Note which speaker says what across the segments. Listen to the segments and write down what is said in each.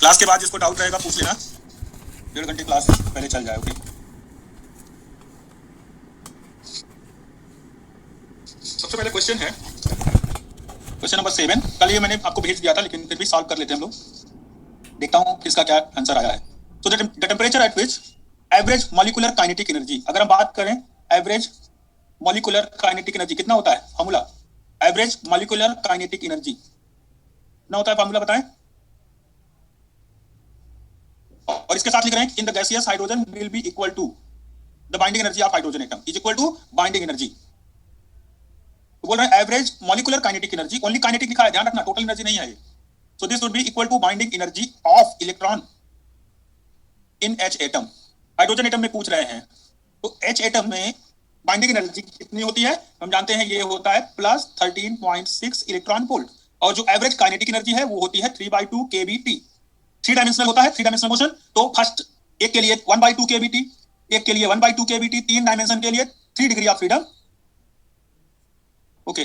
Speaker 1: Class के बाद जिसको डाउट रहेगा पूछ लेना, 1.5 घंटे क्लास पहले चल जाए। ओके, सबसे पहले क्वेश्चन है क्वेश्चन नंबर 7। कल ये मैंने आपको भेज दिया था, लेकिन फिर भी सॉल्व कर लेते हैं हम लोग। देखता हूँ इसका क्या आंसर आया है। So the temperature at which average molecular kinetic energy, अगर हम बात करें एवरेज मॉलिक्यूलर काइनेटिक एनर्जी कितना होता है, formula average molecular kinetic energy कितना होता है, फार्मूला बताएं। और इसके साथ लिख रहे हैं in the gaseous hydrogen will be equal to the binding energy of hydrogen atom is equal to binding energy. तो बोल रहे हैं average molecular kinetic energy, only kinetic लिखा है, ध्यान रखना टोटल एनर्जी नहीं है ये। So this would be equal to binding energy of electron in H atom. Hydrogen atom में पूछ रहे हैं, तो एच एटम में बाइंडिंग एनर्जी कितनी होती है, हम जानते हैं ये होता है प्लस 13.6 इलेक्ट्रॉन वोल्ट, और जो एवरेज काइनेटिक एनर्जी है वो होती है 3/2 kBt। 3 डायमेंशनल होता है, 3 डायमेंशनल मोशन। तो फर्स्ट एक के लिए 1/2 kBt, एक के लिए 1/2 kBt, 3 डायमेंशन के लिए 3 degree of freedom. Okay,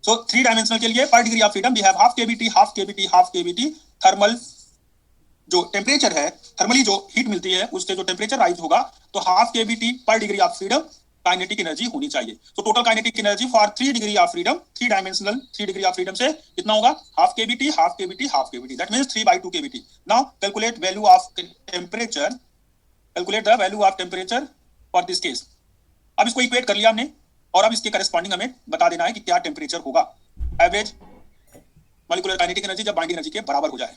Speaker 1: so 3 dimensional के लिए per degree of freedom we have half kBt, half kBt, half kBt। Thermal जो टेम्परेचर है, थर्मली जो हीट मिलती है उससे जो टेम्परेचर राइज होगा, तो half kBt per degree of freedom kinetic energy होनी चाहिए। तो total kinetic energy for 3 degree of freedom, 3 dimensional 3 degree of freedom से कितना होगा, half kBt, half kBt, half kBt, that means 3/2 kBt। Now calculate value of temperature, calculate the value of temperature for this case. अब इसको equate कर लिया हमने, और अब इसके करस्पॉन्डिंग हमें बता देना है कि क्या टेम्परेचर होगा एवरेज मॉलिक्यूलर काइनेटिक एनर्जी जब बाइंडिंग एनर्जी के बराबर हो जाए।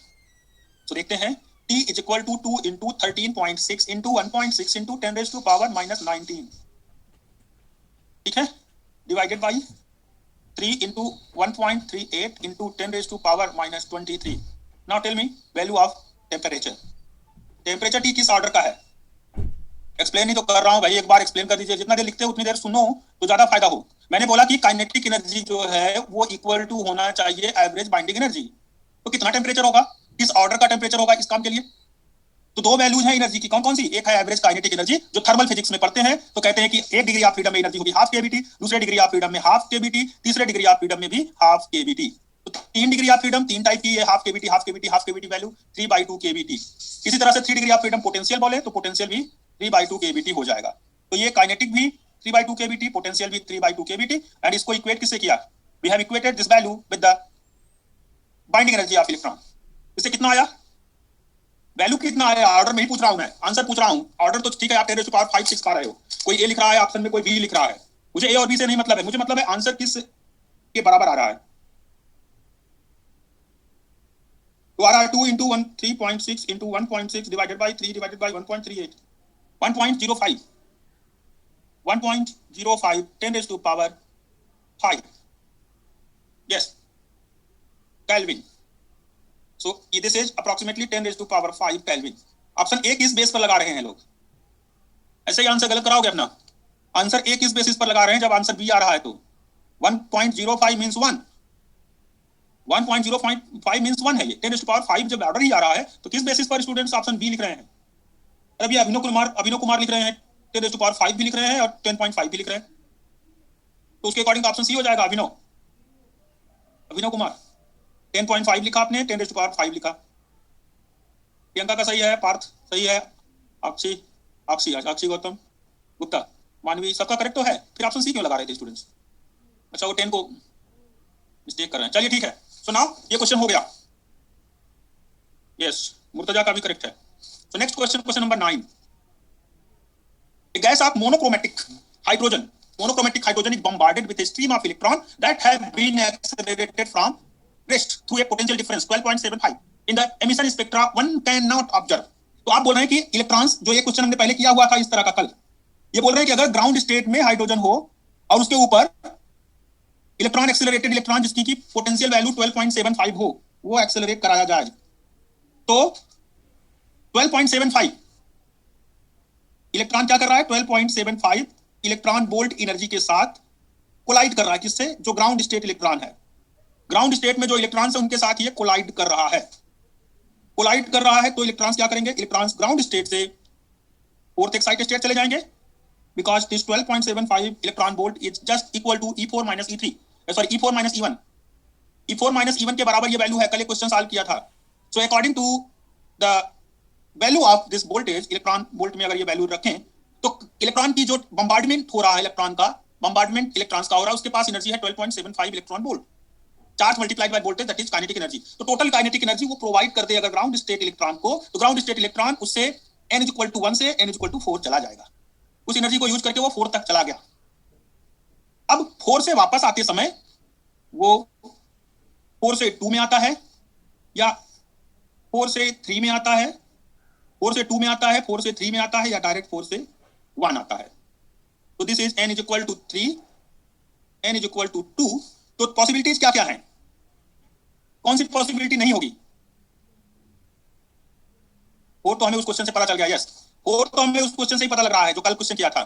Speaker 1: तो देखते हैं T is equal to 2 into 13.6 into 1.6 into 10⁻⁻19, ठीक है, divided by 3 into 1.38 into 10⁻⁻23। Now tell me value of temperature. Temperature T किस ऑर्डर का है, एक्सप्लेन ही तो कर रहा हूं भाई, एक बार एक्सप्लेन कर दीजिए, जितना देर लिखते हो उतनी देर सुनो तो ज्यादा फायदा हो। मैंने बोला कि काइनेटिक एनर्जी जो है वो इक्वल टू होना चाहिए एवरेज बाइंडिंग एनर्जी। तो कितना टेम्परेचर होगा, किस ऑर्डर का टेम्परेचर होगा इस काम के लिए। तो 2 वैल्यूज हैं एनर्जी की, कौन कौन सी, एक है एवरेज काइनेटिक एनर्जी जो थर्मल फिजिक्स में पढ़ते हैं, तो कहते हैं कि 1 डिग्री ऑफ फ्रीडम में एनर्जी होगी हाफ kBt, दूसरे डिग्री ऑफ फ्रीडम में हाफ kBt, तीसरे डिग्री ऑफ फ्रीडम में भी हाफ kBt। तो 3 डिग्री ऑफ फ्रीडम 3 टाइप की है, half kBt, half kBt, half kBt value 3/2 kBt। इसी तरह से 3 डिग्री ऑफ फ्रीडम पोटेंशियल बोले तो पोटेंशियल भी 3/2 kBt हो जाएगा। तो ये काइनेटिक भी 3/2 kBt, पोटेंशियल भी 3/2 kBt, एंड इसको इक्वेट किससे किया, we have equated this value with the binding energy of electron. इससे कितना आया, वैल्यू कितना आया, ऑर्डर में ही पूछ रहा हूं मैं, आंसर पूछ रहा हूं। ऑर्डर तो ठीक है, आप 10⁻5 6 पा रहे हो, कोई ए लिख रहा है ऑप्शन में, कोई बी लिख रहा है, मुझे ए और बी से नहीं मतलब है, मुझे मतलब है आंसर किस के बराबर आ रहा है। तो आ रहा है 2 into 3.6 into 1.6 divided by 3 divided by 1.38, 1.05 10⁻5 yes Kelvin। So this is approximately 10⁻5 Kelvin। Option A किस बेस पर लगा रहे हैं लोग, ऐसे ही आंसर गलत कराओगे अपना। आंसर ए किस बेसिस पर लगा रहे हैं, जब आंसर बी आ रहा है तो 1.05 मींस 1, 1.05 मींस 1 है ये, 10⁻5 जब ऑर्डर ही आ रहा है तो किस बेसिस पर स्टूडेंट्स ऑप्शन बी लिख रहे हैं। अभी अभिनव कुमार लिख रहे हैं 10⁻5 भी लिख रहे हैं और 10.5 भी लिख रहे हैं, तो उसके अकॉर्डिंग ऑप्शन सी हो जाएगा। अभिनव कुमार 10.5 लिखा आपने, 10⁻5 लिखा। प्रियंका का सही है, पार्थ सही है, अक्षी गौतम गुप्ता मानवी सबका करेक्ट तो है, फिर ऑप्शन सी क्यों लगा रहे थे स्टूडेंट्स। अच्छा वो 10 को मिस्टेक कर रहे हैं, चलिए ठीक है। सो नाउ ये क्वेश्चन हो गया, यस मुर्तजा का भी करेक्ट है। सो next question, question number 9। A gas of monochromatic hydrogen is bombarded with a stream of electron that have been accelerated from rest through a potential difference 12.75 in the emission spectra one cannot observe। तो आप बोल रहे हैं कि electrons, जो ये question हमने पहले किया हुआ था इस तरह का कल, ये बोल रहे हैं कि अगर ग्राउंड स्टेट में हाइड्रोजन हो और उसके ऊपर इलेक्ट्रॉन एक्सेलरेटेड इलेक्ट्रॉन जिसकी की पोटेंशियल वैल्यू 12.75 हो, वो एक्सेलरेट कराया जाए, तो 12.75 इलेक्ट्रॉन क्या कर रहा है, 12.75 इलेक्ट्रॉन वोल्ट एनर्जी के साथ कोलाइड कर रहा है, किससे, जो ग्राउंड स्टेट इलेक्ट्रॉन है। ग्राउंड स्टेट में जो इलेक्ट्रॉन्स है उनके साथ ये कोलाइड कर रहा है, तो इलेक्ट्रॉन्स क्या करेंगे, इलेक्ट्रॉन्स ग्राउंड स्टेट से फोर्थ एक्साइटेड स्टेट चले जाएंगे, because this 12.75 electron volt is just equal to E4 minus E3, sorry E4 minus E1 के बराबर ये वैल्यू है, कल एक क्वेश्चन सॉल्व किया था। So according to the value of this voltage, electron volt में अगर ये वैल्यू रखें तो इलेक्ट्रॉन की जो बम्बार्डमेंट हो रहा है, इलेक्ट्रॉन का बम्बार्डमेंट इलेक्ट्रॉन्स का हो रहा है, उसके पास एनर्जी है 12.75 electron volt, charge multiplied by voltage, that is kinetic energy. तो टोटल काइनेटिक एनर्जी वो प्रोवाइड कर दे अगर ग्राउंड स्टेट इलेक्ट्रॉन को, तो ग्राउंड स्टेट इलेक्ट्रॉन उससे n इज इक्वल टू 1 से n इज इक्वल टू 4 चला जाएगा। उस एनर्जी को यूज करके वो 4 तक चला गया। अब 4 से वापस आते समय वो 4 से 2 में आता है, या 4 से 3 में आता है, 4 से 2 में आता है, 4 से 3 में आता है, या डायरेक्ट 4 से 1 आता है। तो this is n is equal to 3, n is equal to 2। तो पॉसिबिलिटीज क्या क्या है? कौन सी पॉसिबिलिटी नहीं होगी? 4 तो हमें उस क्वेश्चन से पता चल गया, यस 4 तो हमें उस क्वेश्चन से ही पता लग रहा है जो कल क्वेश्चन किया था।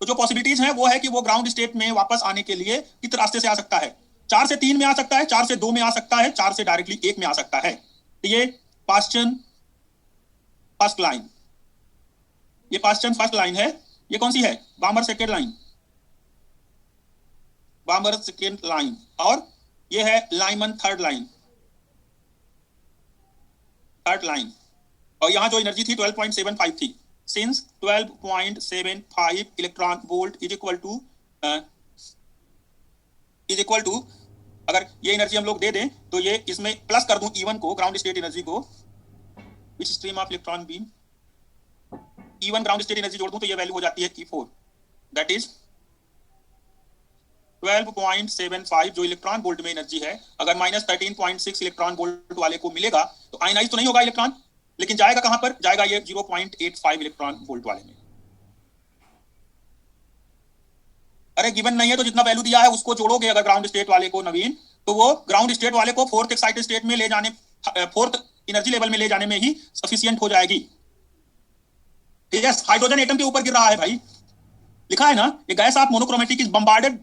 Speaker 1: तो जो पॉसिबिलिटीज है वो है कि वो ग्राउंड स्टेट में वापस आने के लिए किस रास्ते से आ सकता है? 4 से 3 में आ सकता है, 4 से 2 में आ सकता है, 4 से डायरेक्टली 1 में आ सकता है। तो ये पास्चन फर्स्ट लाइन, ये पास्चन फर्स्ट लाइन है। ये कौन सी है? Balmer second line, Balmer second line. और ये है Lyman third line, third line. और यहां जो एनर्जी थी 12.75 थी, since 12.75 electron volt is equal to अगर ये एनर्जी हम लोग दे दें तो ये इसमें प्लस कर दूं E1 को, ग्राउंड स्टेट एनर्जी को, विच stream of electron beam, E1 ground state energy जोड़ दूं तो ये वैल्यू हो जाती है E4, दैट इज 12.75 जो इलेक्ट्रॉन वोल्ट में एनर्जी है। अगर -13.6 इलेक्ट्रॉन वोल्ट वाले को मिलेगा तो आयनाइज तो नहीं होगा इलेक्ट्रॉन, लेकिन जाएगा कहां पर? जाएगा ये 0.85 इलेक्ट्रॉन वोल्ट वाले में। अरे गिवन नहीं है तो जितना वैल्यू दिया है उसको जोड़ोगे अगर ग्राउंड स्टेट वाले को नवीन, तो वो ग्राउंड स्टेट वाले को फोर्थ एक्साइटेड स्टेट में ले जाने, फोर्थ एनर्जी लेवल में ले जाने में ही सफिशिएंट हो जाएगी। ठीक है, हाइड्रोजन एटम के ऊपर गिर रहा है भाई, लिखा है ना, ये gas off monochromatic is bombarded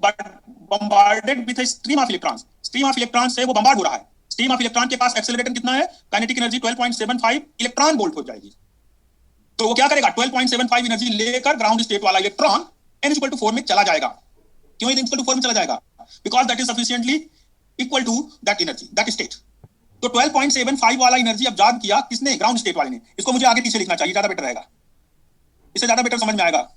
Speaker 1: with a stream of electrons. Stream of electrons से वो बम्बार्ड हो रहा है। स्ट्रीम ऑफ इलेक्ट्रॉन के पास एक्सेलरेटर कितना है? काइनेटिक एनर्जी 12.75 इलेक्ट्रॉन वोल्ट हो जाएगी। तो वो क्या करेगा? 12.75 एनर्जी लेकर ग्राउंड स्टेट वाला इलेक्ट्रॉन n इक्वल टू 4 में चला जाएगा। क्यों n इक्वल टू 4 में चला जाएगा? Because that is sufficiently equal to that energy, that state. तो 12.75 वाला एनर्जी ऑब्जर्व किया किसने? ग्राउंड स्टेट वाले ने। इसको मुझे आगे पीछे लिखना चाहिए, ज्यादा बेटर रहेगा, इससे ज्यादा बेटर समझ में आएगा,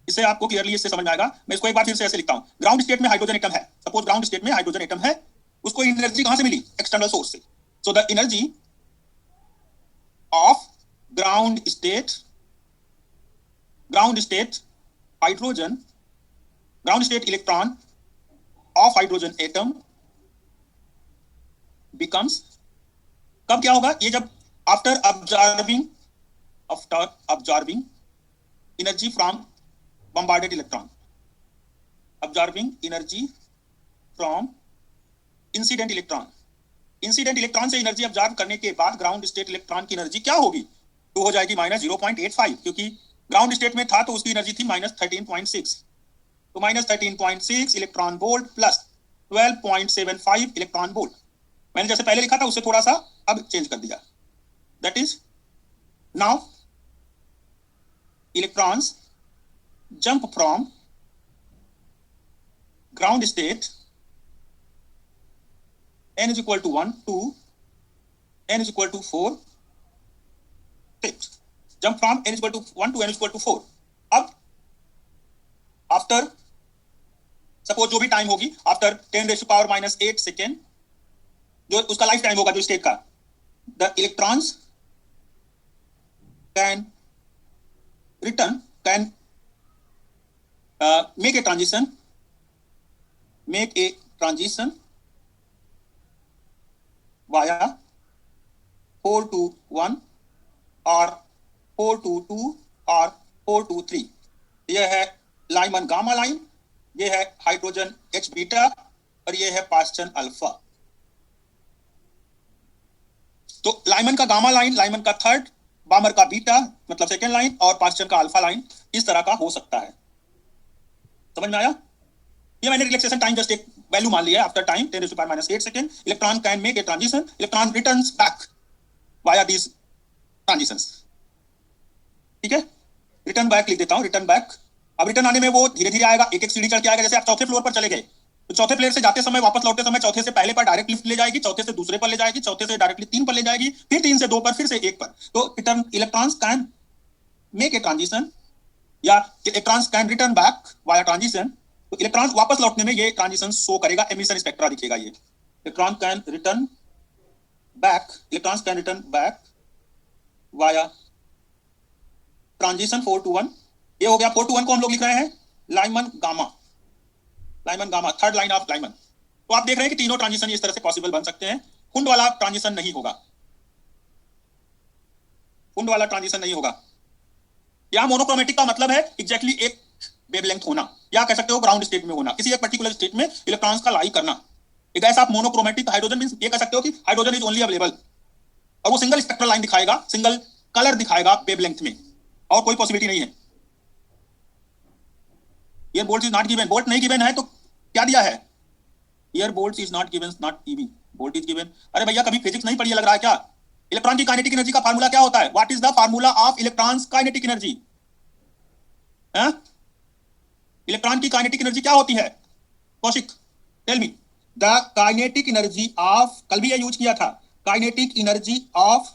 Speaker 1: इससे आपको क्लियरली इससे समझ में आएगा। मैं इसको एक बार फिर से ऐसे लिखता हूं। ग्राउंड स्टेट में हाइड्रोजन एटम है, सपोज ग्राउंड स्टेट में हाइड्रोजन एटम है, उसको एनर्जी कहां से मिली? एक्सटर्नल सोर्स से। So the energy of ground state hydrogen, ground state electron of hydrogen atom becomes, कब क्या होगा? ये जब after observing energy from bombarded electron, absorbing energy from incident electron। Incident electron से एनर्जी ऑब्जर्व करने के बाद ग्राउंड स्टेट इलेक्ट्रॉन की एनर्जी क्या होगी? तो हो जाएगी -0.85, क्योंकि ग्राउंड स्टेट में था तो उसकी एनर्जी थी -13.6। तो -13.6 electron volt plus 12.75 electron volt. मैंने जैसे पहले लिखा था उससे थोड़ा सा अब चेंज कर दिया, that is now electrons jump from ground state n is equal to 1 to n is equal to 4, jump from n is equal to 1 to n is equal to 4। अब आफ्टर सपोज जो भी time होगी, after 10⁻⁻8 second जो उसका life time होगा जो state का, the electrons can return, can make a transition via 4 to 1 or 4 to 2 or 4 to 3। यह है लाइमन गामा लाइन, यह है हाइड्रोजन H बीटा और यह है पास्चन अल्फा। तो लाइमन का गामा लाइन, लाइमन का थर्ड, बामर का बीटा मतलब सेकेंड लाइन और पास्चन का अल्फा लाइन इस तरह का हो सकता है। समझ में आया? ये मैंने रिलैक्सेशन टाइम जस्ट एक वैल्यू मान लिया है। After time 10⁻⁸ second electron can make a transition, electron returns back via these transitions. ठीक है, रिटर्न बैक लिख देता हूं, रिटर्न बैक। अब रिटर्न आने में वो धीरे धीरे आएगा, एक एक सीढ़ी चढ़ के आएगा। जैसे आप चौथे फ्लोर पर चले गए तो चौथे प्लेयर से जाते समय, वापस लौटते समय चौथे से पहले पर डायरेक्ट लिफ्ट ले जाएगी, चौथे से दूसरे पर ले जाएगी, चौथे से डायरेक्टली 3 पर ले जाएगी, फिर 3 से 2 पर, फिर से 1 पर। तो electrons can make a transition या electrons can return back via transition. तो इलेक्ट्रॉन वापस लौटने में ये ट्रांजिशन शो करेगा, एमिशन स्पेक्ट्रा दिखेगा ये। Electron can return back, electrons can return back via transition 4 to 1। ये हो गया 4 to 1 को हम लोग लिख रहे हैं Lyman gamma, Lyman gamma, third line of Lyman. तो आप देख रहे हैं कि तीनों ट्रांजिशन इस तरह से पॉसिबल बन सकते हैं। कुंड वाला ट्रांजिशन नहीं होगा, कुंड वाला ट्रांजिशन नहीं होगा। यहां मोनोक्रोमेटिक का मतलब है एग्जैक्टली एक वेवलेंथ होना, या कह सकते हो ग्राउंड स्टेट में होना, किसी एक पर्टिकुलर स्टेट में इलेक्ट्रॉन्स का लाई करना। एक ऐसा आप मोनोक्रोमेटिक हाइड्रोजन मींस ये कह सकते हो कि हाइड्रोजन इज ओनली अवेलेबल, और वो सिंगल स्पेक्ट्रल लाइन दिखाएगा, सिंगल कलर दिखाएगा वेवलेंथ में, और कोई पॉसिबिलिटी नहीं है। Year bolt is not given, bolt नहीं गिवन है तो क्या दिया है? Year bolt is not given, not EV, bolt is given. अरे भैया कभी फिजिक्स नहीं पढ़ी लग रहा है क्या? इलेक्ट्रॉन की काइनेटिक एनर्जी का फार्मूला क्या होता है? What is the formula of electrons kinetic energy? Electron की काइनेटिक एनर्जी क्या होती है? Kaushik tell me the kinetic energy of, कल भी ये यूज किया था, काइनेटिक एनर्जी ऑफ।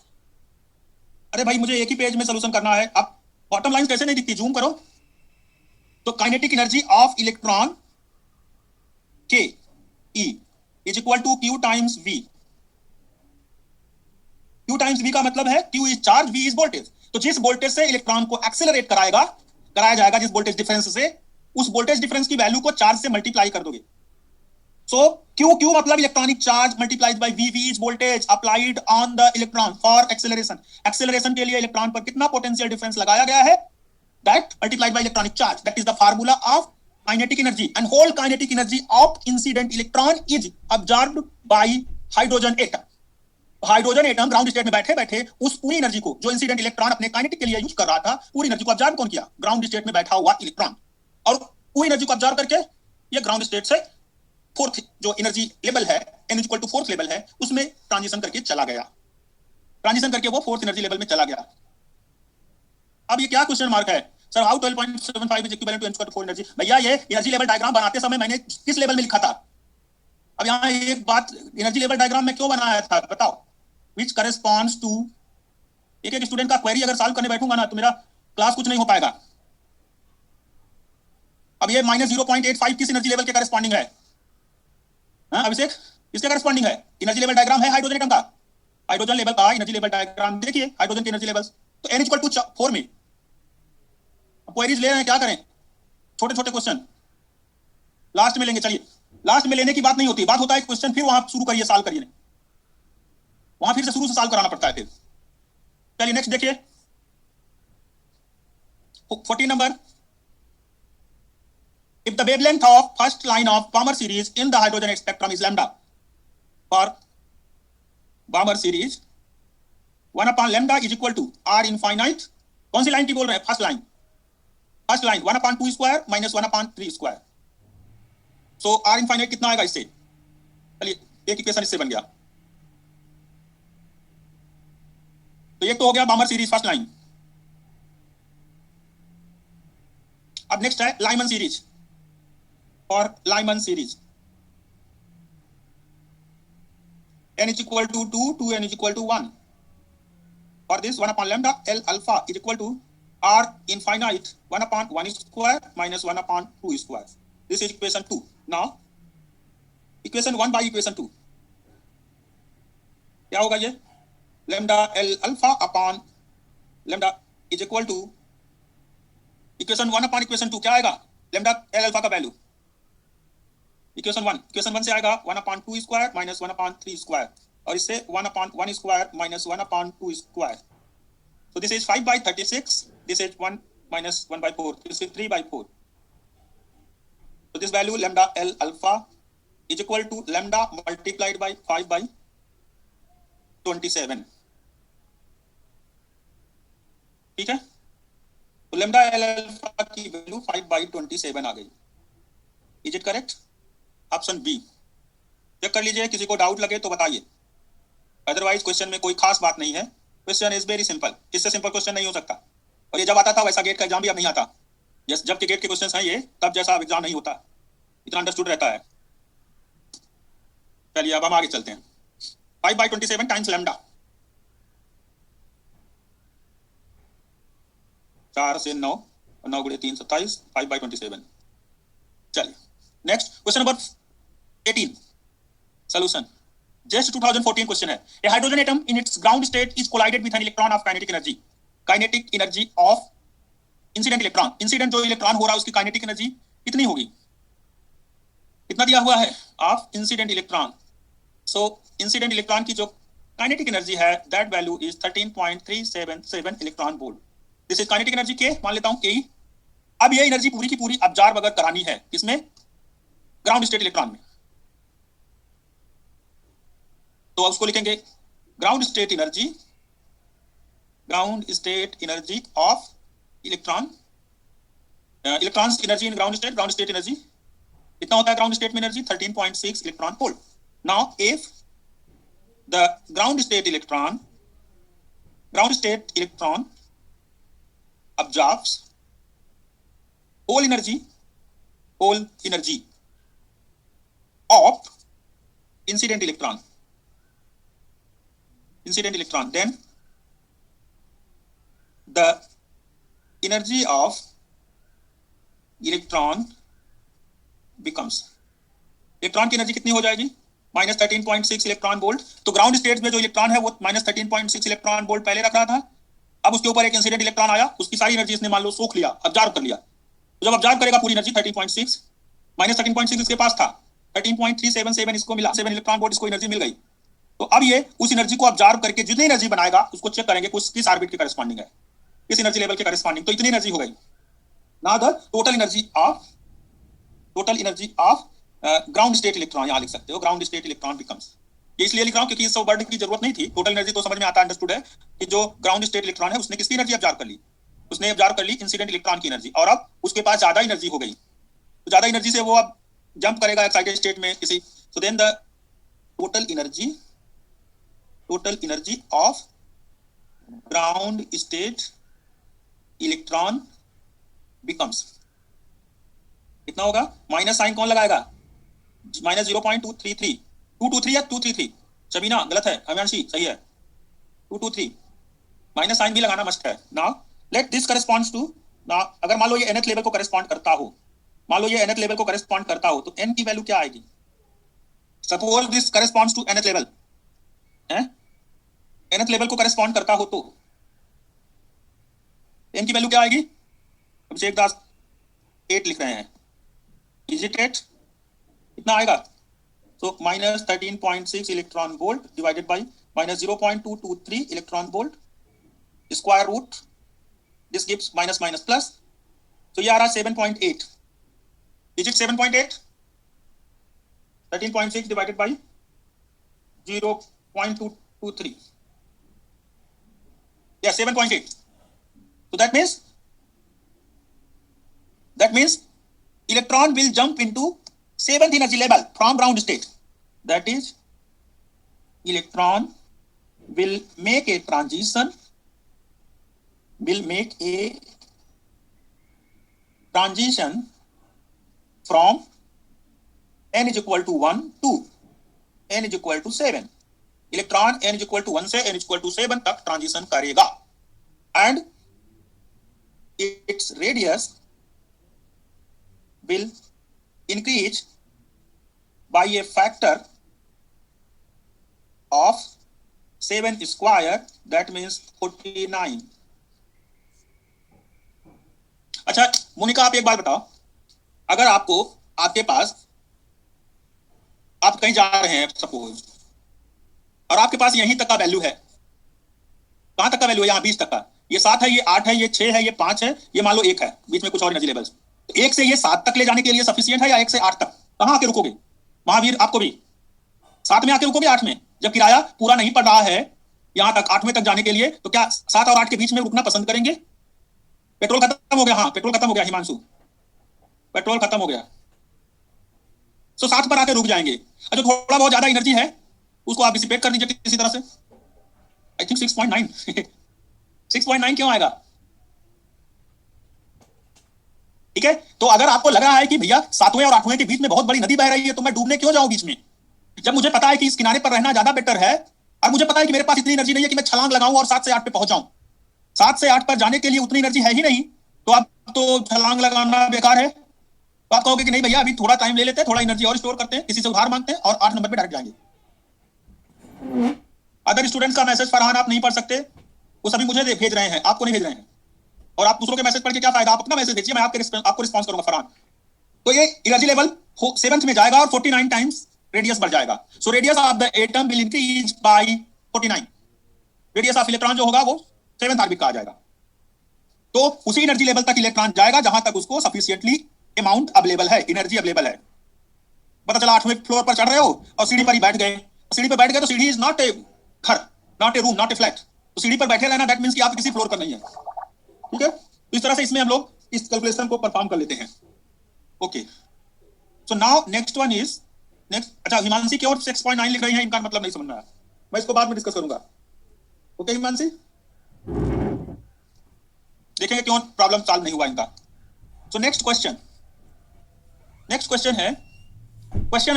Speaker 1: अरे भाई मुझे एक ही पेज में सोल्यूशन करना है, अब बॉटम लाइन कैसे नहीं दिखती? जूम करो। तो kinetic energy of electron K E is equal to Q times V. Q times V का मतलब है Q is charge, V is voltage. तो जिस वोल्टेज से इलेक्ट्रॉन को एक्सेलरेट कराया जाएगा, जिस वोल्टेज डिफरेंस से, उस वोल्टेज डिफरेंस की वैल्यू को चार्ज से मल्टीप्लाई कर दोगे। सो क्यू मतलब electronic charge multiplied by V, V is voltage applied on the electron for acceleration. Acceleration के लिए इलेक्ट्रॉन पर कितना पोटेंशियल डिफरेंस लगाया गया है, that multiplied by electronic charge, that is the formula of kinetic energy. And whole kinetic energy of incident electron is absorbed by hydrogen atom. Hydrogen atom ground state में बैठे बैठे उस पूरी एनर्जी को जो इंसिडेंट इलेक्ट्रॉन अपने kinetic के लिए यूज कर रहा था, पूरी एनर्जी को ऑब्जर्व कौन किया? ग्राउंड स्टेट में बैठा हुआ इलेक्ट्रॉन। और पूरी एनर्जी को ऑब्जर्व करके ये ग्राउंड स्टेट से फोर्थ जो एनर्जी लेवल है, n equal to fourth level है, उसमें ट्रांजिशन करके चला गया, ट्रांजिशन करके वो फोर्थ एनर्जी लेवल में चला गया। अब ये क्या क्वेश्चन मार्क है sir? How 12.75 is equivalent to n square to 4 energy? भैया ये एनर्जी लेवल डायग्राम बनाते समय मैंने किस लेवल में लिखा था? अब यहाँ एक बात, एनर्जी लेवल डायग्राम में क्यों बनाया था बताओ? विच करेस्पॉन्ड्स टू, एक एक स्टूडेंट का क्वेरी अगर सॉल्व करने बैठूंगा ना तो मेरा क्लास कुछ नहीं हो पाएगा। अब ये -0.85 किस एनर्जी लेवल के करेस्पॉन्डिंग है? अभिषेक इसके करेस्पॉन्डिंग है, एनर्जी लेवल डायग्राम है हाइड्रोजन एटम का, हाइड्रोजन लेवल का एनर्जी लेवल डायग्राम देखिए, हाइड्रोजन के एनर्जी लेवल्स। तो n इक्वल टू 4 में क्वेरीज ले रहे हैं, क्या करें? छोटे छोटे क्वेश्चन लास्ट में लेंगे। चलिए लास्ट में लेने की बात नहीं होती, बात होता है क्वेश्चन फिर वहां शुरू करिए, सॉल्व करिए, वहां फिर से शुरू से सॉल्व कराना पड़ता है फिर। चलिए नेक्स्ट देखिए 14 number. If the wavelength of first line of Balmer series in the hydrogen spectrum is lambda, for Balmer series 1 upon lambda is equal to r infinite, कौन सी लाइन की बोल रहे हैं? First line, first line 1 upon 2 square minus 1 upon 3 square. So r infinite कितना आएगा इससे? चलिए एक इक्वेशन इससे बन गया। तो एक तो हो गया बामर सीरीज फर्स्ट लाइन। अब नेक्स्ट है लाइमन सीरीज, और Lyman series n is equal to 2 to n is equal to 1. For this 1 upon lambda L alpha is equal to r infinite 1 upon 1 square minus 1 upon 2 square. This is equation 2. Now equation 1 by equation 2 क्या होगा? ये lambda L alpha upon lambda is equal to equation 1 upon equation 2 क्या आएगा? lambda L alpha का value equation 1 से आएगा 1 upon 2 square minus 1 upon 3 square, और इससे 1 upon 1 square minus 1 upon 2 square. So this is 5 by 36, this is 1 minus 1 by 4, this is 3 by 4. So this value lambda L alpha is equal to lambda multiplied by 5 by 27. ठीक है, तो lambda L alpha की value 5 by 27 आ गई। Is it correct? Option B. Check कर लीजिए, किसी को डाउट लगे तो बताइए, अदरवाइज क्वेश्चन में कोई खास बात नहीं है। क्वेश्चन इज वेरी सिंपल, इससे सिंपल क्वेश्चन नहीं हो सकता। और ये जब आता था वैसा गेट का एग्जाम भी अब नहीं आता। जब के गेट के क्वेश्चन हैं ये, तब जैसा एग्जाम नहीं होता, इतना अंडरस्टूड रहता है। चलिए अब हम आगे चलते हैं। 5/27 टाइम्स लैम्डा, 4 से 9, 9 गुणे 3 27, 5/27। चलिए next question number 18, solution. Just 2014 question है। A hydrogen atom in its ground state is collided with an electron of kinetic energy. Kinetic energy of incident electron, incident जो इलेक्ट्रॉन हो रहा है उसकी काइनेटिक एनर्जी कितनी होगी? कितना दिया हुआ है? Of incident electron. So incident electron की जो काइनेटिक एनर्जी है that value is 13.377 electron volt. This is kinetic energy के, मान लेता हूं के। अब ये एनर्जी पूरी की पूरी अब्जॉर्ब अगर करानी है किसमें? ग्राउंड स्टेट इलेक्ट्रॉन में, तो उसको लिखेंगे ground state energy, ground state energy of electron, electrons energy in ground state energy कितना होता है ग्राउंड स्टेट में energy? 13.6 electron volt. Now if the ground state electron absorbs whole energy of incident electron, then the energy of electron becomes, electron की energy कितनी हो जाएगी? -13.6 electron volt. तो ground state में जो इलेक्ट्रॉन है वो -13.6 इलेक्ट्रॉन वोल्ट पहले रख रहा था। अब उसके ऊपर एक इंसिडेंट इलेक्ट्रॉन आया, उसकी सारी एनर्जी इसने मान लो सोख लिया, ऑब्जर्व कर लिया। तो जब ऑब्जर्व करेगा पूरी एनर्जी 13.6 -13.6 इसके पास था, 13.377 इसको मिला, 7 इलेक्ट्रॉन वोल्ट इसको एनर्जी मिल गई। तो अब ये उस एनर्जी को ऑब्जर्व करके जितनी एनर्जी बनाएगा उसको चेक करेंगे किस ऑर्बिट के करस्पॉन्डिंग है, किस एनर्जी लेवल के करस्पॉन्डिंग। तो इतनी एनर्जी हो गई। Now the total energy of ground state electron, यहां लिख सकते हो ग्राउंड स्टेट इलेक्ट्रॉन बिकम्स। ये इसलिए लिख रहा हूं क्योंकि इस वर्ड की जरूरत नहीं थी। टोटल एनर्जी तो समझ में आता, अंडरस्टूड है कि जो ग्राउंड स्टेट इलेक्ट्रॉन है उसने किसकी एनर्जी ऑब्जर्व कर ली? उसने ऑब्जर्व कर ली इंसिडेंट इलेक्ट्रॉन की एनर्जी, और अब उसके पास ज्यादा एनर्जी हो गई। तो ज्यादा एनर्जी से वो अब जंप करेगा एक्साइटेड स्टेट में किसी। So then the total energy of ground state electron becomes, कितना होगा? माइनस साइन कौन लगाएगा? -0.233, 223 या 233? शबीना गलत है, अविनाशी सही है, 223। माइनस साइन भी लगाना मस्ट है। Now let this corresponds to, अगर मान लो ये nth लेवल को करेस्पॉन्ड करता हो, मान लो ये nth लेवल को करेस्पॉन्ड करता हो, तो n की वैल्यू क्या आएगी? Suppose this corresponds to nth level, nth level को करेस्पॉन्ड करता हो तो n की वैल्यू क्या आएगी? अभिषेक दास 8 लिख रहे हैं, इज इट 8? कितना आएगा? So -13.6 electron volt divided by -0.223 electron volt square root, this gives minus minus plus. तो ये आ रहा 7.8। Is it 7.8? 13.6 डिवाइडेड बाई 0.223, या 7.8। So that means electron will jump into 7th energy level from ground state. That is, electron will make a transition from n is equal to 1 to n is equal to 7. Electron n is equal to 1 से n is equal to 7 तक transition करेगा, and its radius will increase by a factor of 7 square, that means 49. अच्छा मोनिका, आप एक बात बताओ, अगर आपके पास, आप कहीं जा रहे हैं सपोज, और आपके पास यहीं तक का वैल्यू है, कहां तक का वैल्यू है? यहाँ 20 तक का। ये 7 है, ये 8 है, ये 6 है, ये 5 है, ये मान लो 1 है, बीच में कुछ और एनर्जी लेवल्स। तो 1 से ये 7 तक ले जाने के लिए सफिशिएंट है, या 1 से 8 तक? कहां आके रुकोगे महावीर? आपको भी 7 में आके रुकोगे, 8 में? जब किराया पूरा नहीं पड़ रहा है यहां तक 8वें तक जाने के लिए, तो क्या 7 और 8 के बीच में रुकना पसंद करेंगे? पेट्रोल खत्म हो गया, हाँ पेट्रोल खत्म हो गया हिमांशु, पेट्रोल खत्म हो गया, सो 7 पर आके रुक जाएंगे। अच्छा थोड़ा बहुत ज्यादा एनर्जी है उसको आप डिसिपेट कर दीजिए किसी तरह से। आई थिंक 6.9 6.9 क्यों आएगा? ठीक है, तो अगर आपको लग रहा है कि भैया 7वें और 8वें के बीच में बहुत बड़ी नदी बह रही है तो मैं डूबने क्यों जाऊं बीच में, जब मुझे पता है कि इस किनारे पर रहना ज्यादा बेटर है, और मुझे पता है कि मेरे पास इतनी एनर्जी नहीं है कि मैं छलांग लगाऊं और 7 से 8 पे पहुंच जाऊं, 7 से 8 पर जाने के लिए उतनी एनर्जी है ही नहीं, तो अब तो छलांग लगाना बेकार है। तो आप कहोगे कि नहीं भैया अभी थोड़ा टाइम ले लेते हैं, थोड़ा एनर्जी और स्टोर करते हैं, किसी से उधार मांगते हैं और 8 नंबर पे डायरेक्ट जाएंगे। अदर स्टूडेंट्स का मैसेज फरहान आप नहीं पढ़ सकते, वो सभी मुझे भेज रहे हैं, आपको नहीं भेज रहे हैं। और आप दूसरों के मैसेज पढ़ के क्या फायदा, आप अपना मैसेज भेजिए, मैं आपको रिस्पॉन्स करूंगा फरहान। तो ये एनर्जी लेवल 7th में जाएगा और 49 टाइम्स रेडियस बढ़ जाएगा। So radius of the atom will increase by 49। Radius of electron जो होगा वो 7th ऑर्बिट का आ जाएगा। तो उसी एनर्जी लेवल तक इलेक्ट्रॉन जाएगा जहां तक उसको सफिशिएंटली अमाउंट अवेलेबल है, एनर्जी अवेलेबल है। पता चला 8वें फ्लोर पर चढ़ रहे हो और सीढ़ी पर ही बैठ गए, सीढ़ी पर बैठ गए तो सीढ़ी इज नॉट ए घर, not a room, not a flat. तो सीढ़ी पर बैठे रहना दैट मींस कि आप किसी फ्लोर पर नहीं है। ठीक है, तो इस तरह से इसमें हम लोग इस कैलकुलेशन को परफॉर्म कर लेते हैं। Okay, so now next one is next. अच्छा, हिमांशी की और 6.9 लिख रही है, इनका मतलब नहीं समझ में आया, मैं इसको बाद में डिस्कस करूंगा। ओके हिमांशी, देखेंगे क्यों प्रॉब्लम सॉल्व नहीं हुआ इनका। सो नेक्स्ट क्वेश्चन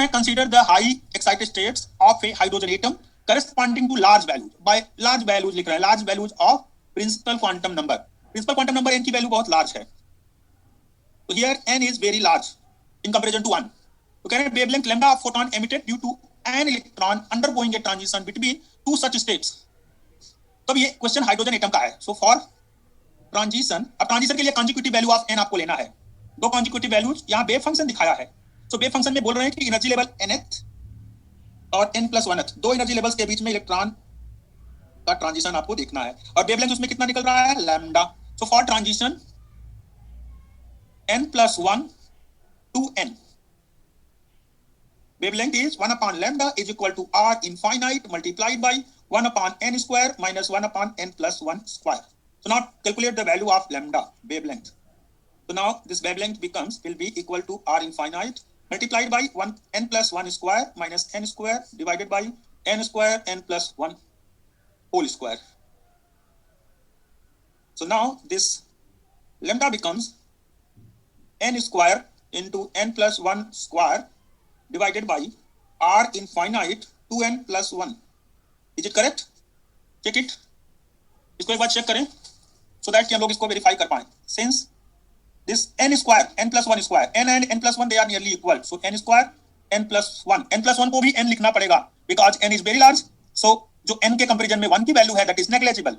Speaker 1: है consider the high excited states of a hydrogen atom corresponding to large values. By large values लिख रहे हैं, large values of principal quantum number. Principal quantum number n की value बहुत large है, तो here n is very large in comparison to 1। तो कह रहे हैं wavelength lambda of photon emitted due to an electron undergoing a transition between to such states. तब ये क्वेश्चन हाइड्रोजन एटम का है। सो फॉर ट्रांजिशन, अब ट्रांजिशन के लिए कॉन्जिक्यूटिव वैल्यू ऑफ n आपको लेना है। दो कॉन्जिक्यूटिव वैल्यूज यहाँ वेव फंक्शन दिखाया है। सो वेव फंक्शन में बोल रहे हैं कि एनर्जी लेवल nth और n+1th, दो एनर्जी लेवल्स के बीच में इलेक्ट्रॉन का ट्रांजिशन आपको देखना है, और वेवलेंथ उसमें कितना निकल रहा है, lambda. So for transition n+1 to n, wavelength is 1 upon lambda is equal to r infinite multiplied by 1 upon n square minus 1 upon n+1 square. So now calculate the value of lambda wavelength. So now this wavelength will be equal to r infinite multiplied by 1 n+1 square minus n square divided by n square n+1 whole square. So now this lambda becomes n square into n+1 square divided by r infinite 2n+1. Is it correct? Check it. इसको एक बार check करें so that कि हम लोग इसको verify कर पाए। Since this n square, n+1 square, n and n+1 they are nearly equal, so n square n+1, n+1 को भी n लिखना पड़ेगा because n is very large. So जो n के कंपैरिजन में 1 की वैल्यू है that is negligible.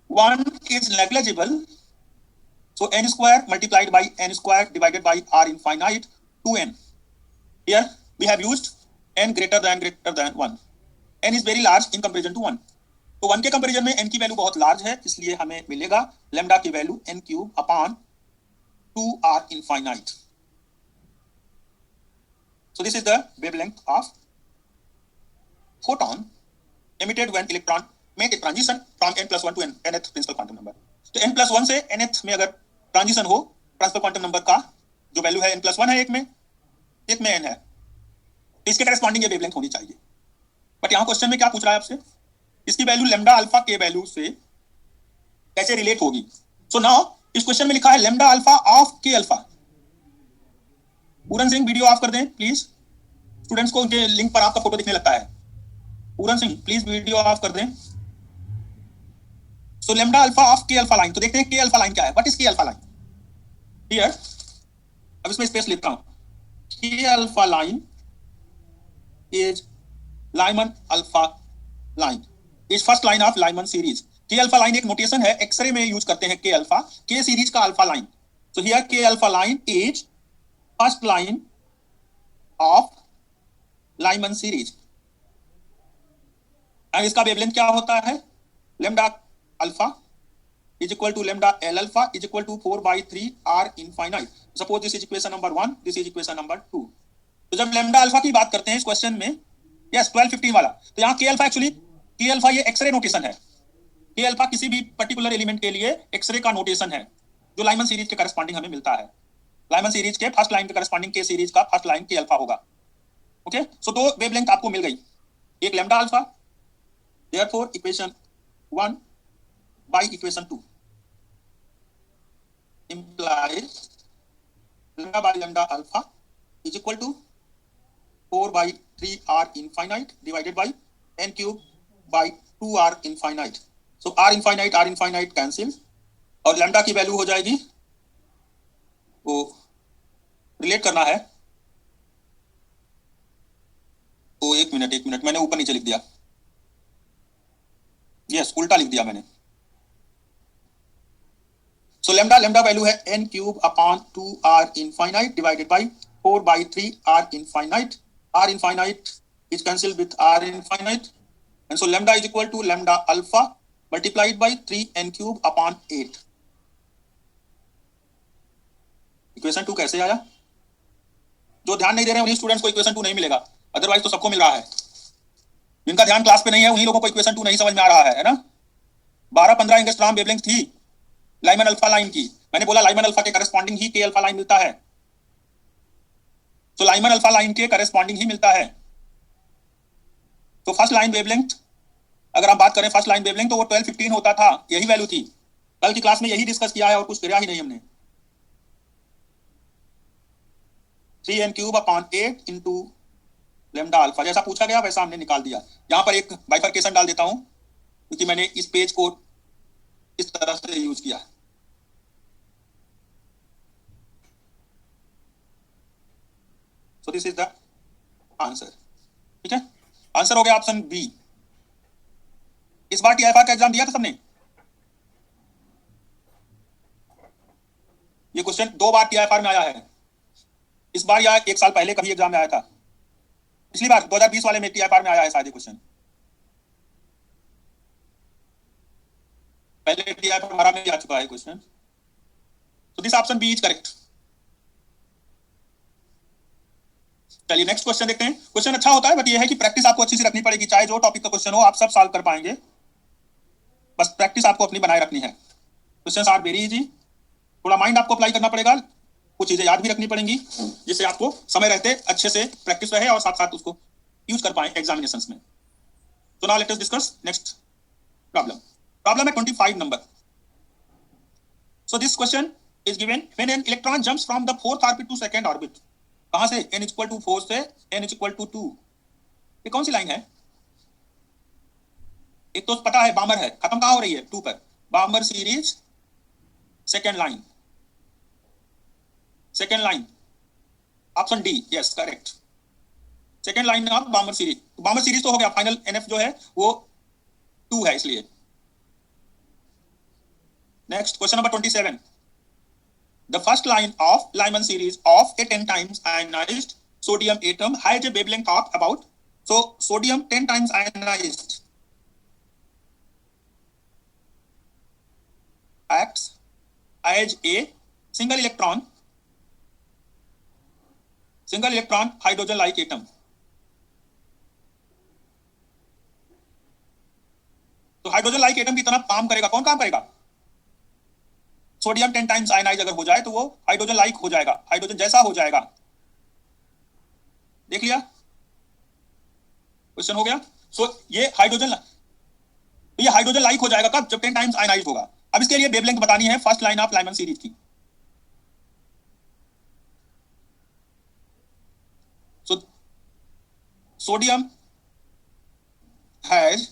Speaker 1: 1 is negligible, so n square multiplied by n square divided by r infinite 2n. Here we have used n greater than 1. n is very large in comparison to 1. तो 1 के comparison में n की value बहुत large है, इसलिए हमें मिलेगा lambda की value n cube upon 2r infinite. So this is the wavelength of photon emitted when electron make a transition from n+1 to nth principal quantum number. तो n+1 से nth में अगर ट्रांजिशन हो प्रिंसिपल क्वांटम नंबर का जो value है n+1 है, एक में n है, तो इसके करस्पॉन्डिंग ये वेवलेंथ होनी चाहिए। बट यहाँ क्वेश्चन में क्या पूछ रहा है आपसे, इसकी वैल्यू लैम्डा अल्फा के वैल्यू से कैसे रिलेट होगी। सो नाउ इस क्वेश्चन में लिखा है lambda alpha of K alpha. Puran Singh video off कर दें प्लीज, स्टूडेंट्स को उनके लिंक पर आपका फोटो दिखने लगता है। Puran Singh please video off कर दें। सो lambda alpha of K alpha line, तो देखते हैं के अल्फा लाइन क्या है। व्हाट इज के अल्फा लाइन हियर, अब इसमें स्पेस लेता हूं। के alpha line is Lyman alpha line, is first line of Lyman series. K alpha line एक नोटेशन है, एक्सरे में यूज करते हैं K alpha, K सीरीज का alpha line. So here K alpha line is first line of Lyman series. और इसका wavelength क्या होता है, lambda alpha is equal to lambda L alpha is equal to 4/3 r infinite. Suppose this is equation number 1, this is equation number 2. तो जब lambda alpha की बात करते हैं इस क्वेश्चन में, यस 1215 वाला, तो यहाँ के अल्फा एक्चुअली के अल्फा ये एक्सरे नोटेशन है। के अल्फा किसी भी पर्टिकुलर एलिमेंट के लिए एक्सरे का नोटेशन है जो लाइमन सीरीज के करस्पॉन्डिंग हमें मिलता है। लाइमन सीरीज के फर्स्ट लाइन के करस्पॉन्डिंग के सीरीज का फर्स्ट लाइन के अल्फा होगा। ओके, सो दो वेवलेंथ आपको मिल गई, एक lambda alpha, therefore equation 1 by equation 2 implies lambda by lambda alpha is equal to 4 by 3 r infinite divided by n cube by 2r infinite. So r infinite cancel और lambda की value हो जाएगी, वो relate करना है, तो एक minute मैंने ऊपर नीचे लिख दिया, यस उल्टा लिख दिया मैंने. So lambda value है n cube upon 2r infinite divided by 4 by 3 r infinite. R infinite is cancelled with r infinite, and so lambda is equal to lambda alpha multiplied by 3n cube upon 8. Equation 2 कैसे आया? जो ध्यान नहीं दे रहे हैं उन्हीं students को equation 2 नहीं मिलेगा, अदरवाइज तो सबको मिल रहा है. जिनका ध्यान क्लास पे नहीं है उन्हीं लोगों को इक्वेशन 2 नहीं समझ में आ रहा है ना. 12-15 एंगस्ट्रॉम वेवलेंथ थी लाइमन अल्फा लाइन की. मैंने बोला लाइमन अल्फा के करस्पॉन्डिंग ही के अल्फा लाइन मिलता है, तो लाइमन अल्फा लाइन के करस्पॉन्डिंग ही मिलता है. तो फर्स्ट लाइन वेवलेंथ, अगर हम बात करें फर्स्ट लाइन वेवलेंथ, तो वो 12-15 होता था, यही वैल्यू थी. कल की क्लास में यही डिस्कस किया है और कुछ किया ही नहीं हमने. 3n cube upon 8 into lambda alpha, जैसा पूछा गया वैसा हमने निकाल दिया. यहां पर एक बाइफरकेशन डाल देता हूं क्योंकि मैंने इस पेज को इस तरह से यूज किया. So this is the answer. ठीक है, आंसर हो गया ऑप्शन बी. इस बार टीआईएफआर का एग्जाम दिया था सबने? ये क्वेश्चन 2 बार टीआईएफआर में आया है. इस बार या 1 साल पहले कभी एग्जाम में आया था. पिछली बार 2020 वाले में टीआईएफआर में आया है शायद ये क्वेश्चन. पहले टीआईएफआर हमारा में भी आ चुका है question. So this option B is correct. चलिए नेक्स्ट क्वेश्चन देखते हैं. क्वेश्चन अच्छा होता है बट ये है कि प्रैक्टिस आपको अच्छी से रखनी पड़ेगी. चाहे जो टॉपिक का क्वेश्चन हो आप सब सॉल्व कर पाएंगे, बस प्रैक्टिस आपको अपनी बनाए रखनी है. Question are very easy. थोड़ा माइंड आपको अप्लाई करना पड़ेगा, कुछ चीजें याद भी रखनी पड़ेंगी जिससे आपको समय रहते अच्छे से प्रैक्टिस रहे और साथ साथ उसको यूज कर पाए एग्जामिनेशंस में. तो now let us discuss next problem. Problem है 25 number. So this question is given when an electron jumps from the 4th orbit to 2nd orbit. कहां से? n इक्वल टू 4 से n इक्वल टू 2. ये कौन सी line है? एक तो पता है बामर है, खत्म कहां हो रही है? 2 पर. बामर series second line, second line option D, yes correct. Second line of Balmer series. Balmer series तो हो गया, फाइनल NF जो है वो 2 है इसलिए. Next question number 27. The first line of Lyman series of a 10 times ionized sodium atom has a wavelength of about, so sodium 10 times ionized acts as a single electron hydrogen like atom. तो hydrogen like atom की तरह काम करेगा. कौन काम करेगा? Sodium 10 times ionise अगर हो जाए तो वो हाइड्रोजन लाइक हो जाएगा, हाइड्रोजन जैसा हो जाएगा. देख लिया, क्वेश्चन हो गया. सो ये हाइड्रोजन लाइक हो जाएगा कब? जब 10 टाइम्स आयनाइज होगा. अब इसके लिए वेवलेंथ बतानी है first line of Lyman series की. So sodium has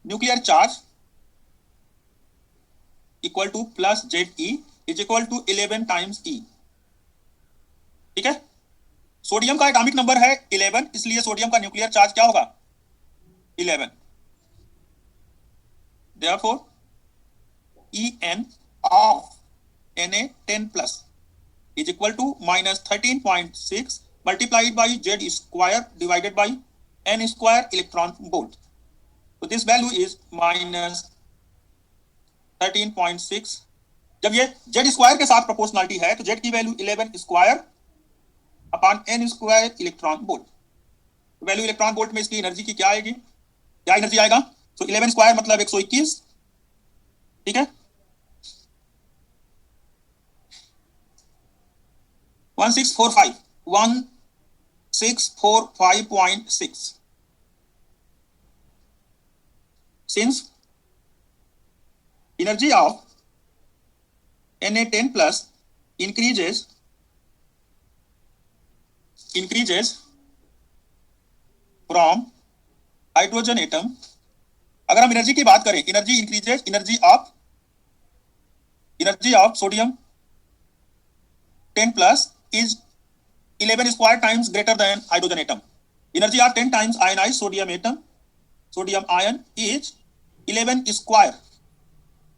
Speaker 1: nuclear charge equal to plus ZE is equal to 11 times E. ठीक है, सोडियम का एटॉमिक नंबर है 11, इसलिए सोडियम का न्यूक्लियर चार्ज क्या होगा? 11. Therefore En of Na10 plus is equal to minus 13.6 multiplied by Z square divided by N square electron volt. So this value is minus 13.6. जब ये Z स्क्वायर के साथ proportionality है तो Z की value 11 square upon N square electron volt. Value electron volt में इसकी energy की क्या आएगी? क्या एनर्जी आएगा? तो 11 स्क्वायर मतलब 121. ठीक है, 1645.6. Since energy of Na10 plus increases from hydrogen atom. अगर हम एनर्जी की बात करें, energy increases, energy of sodium 10 plus is 11 square times greater than hydrogen atom. Energy of 10 times ionized sodium ion is 11 square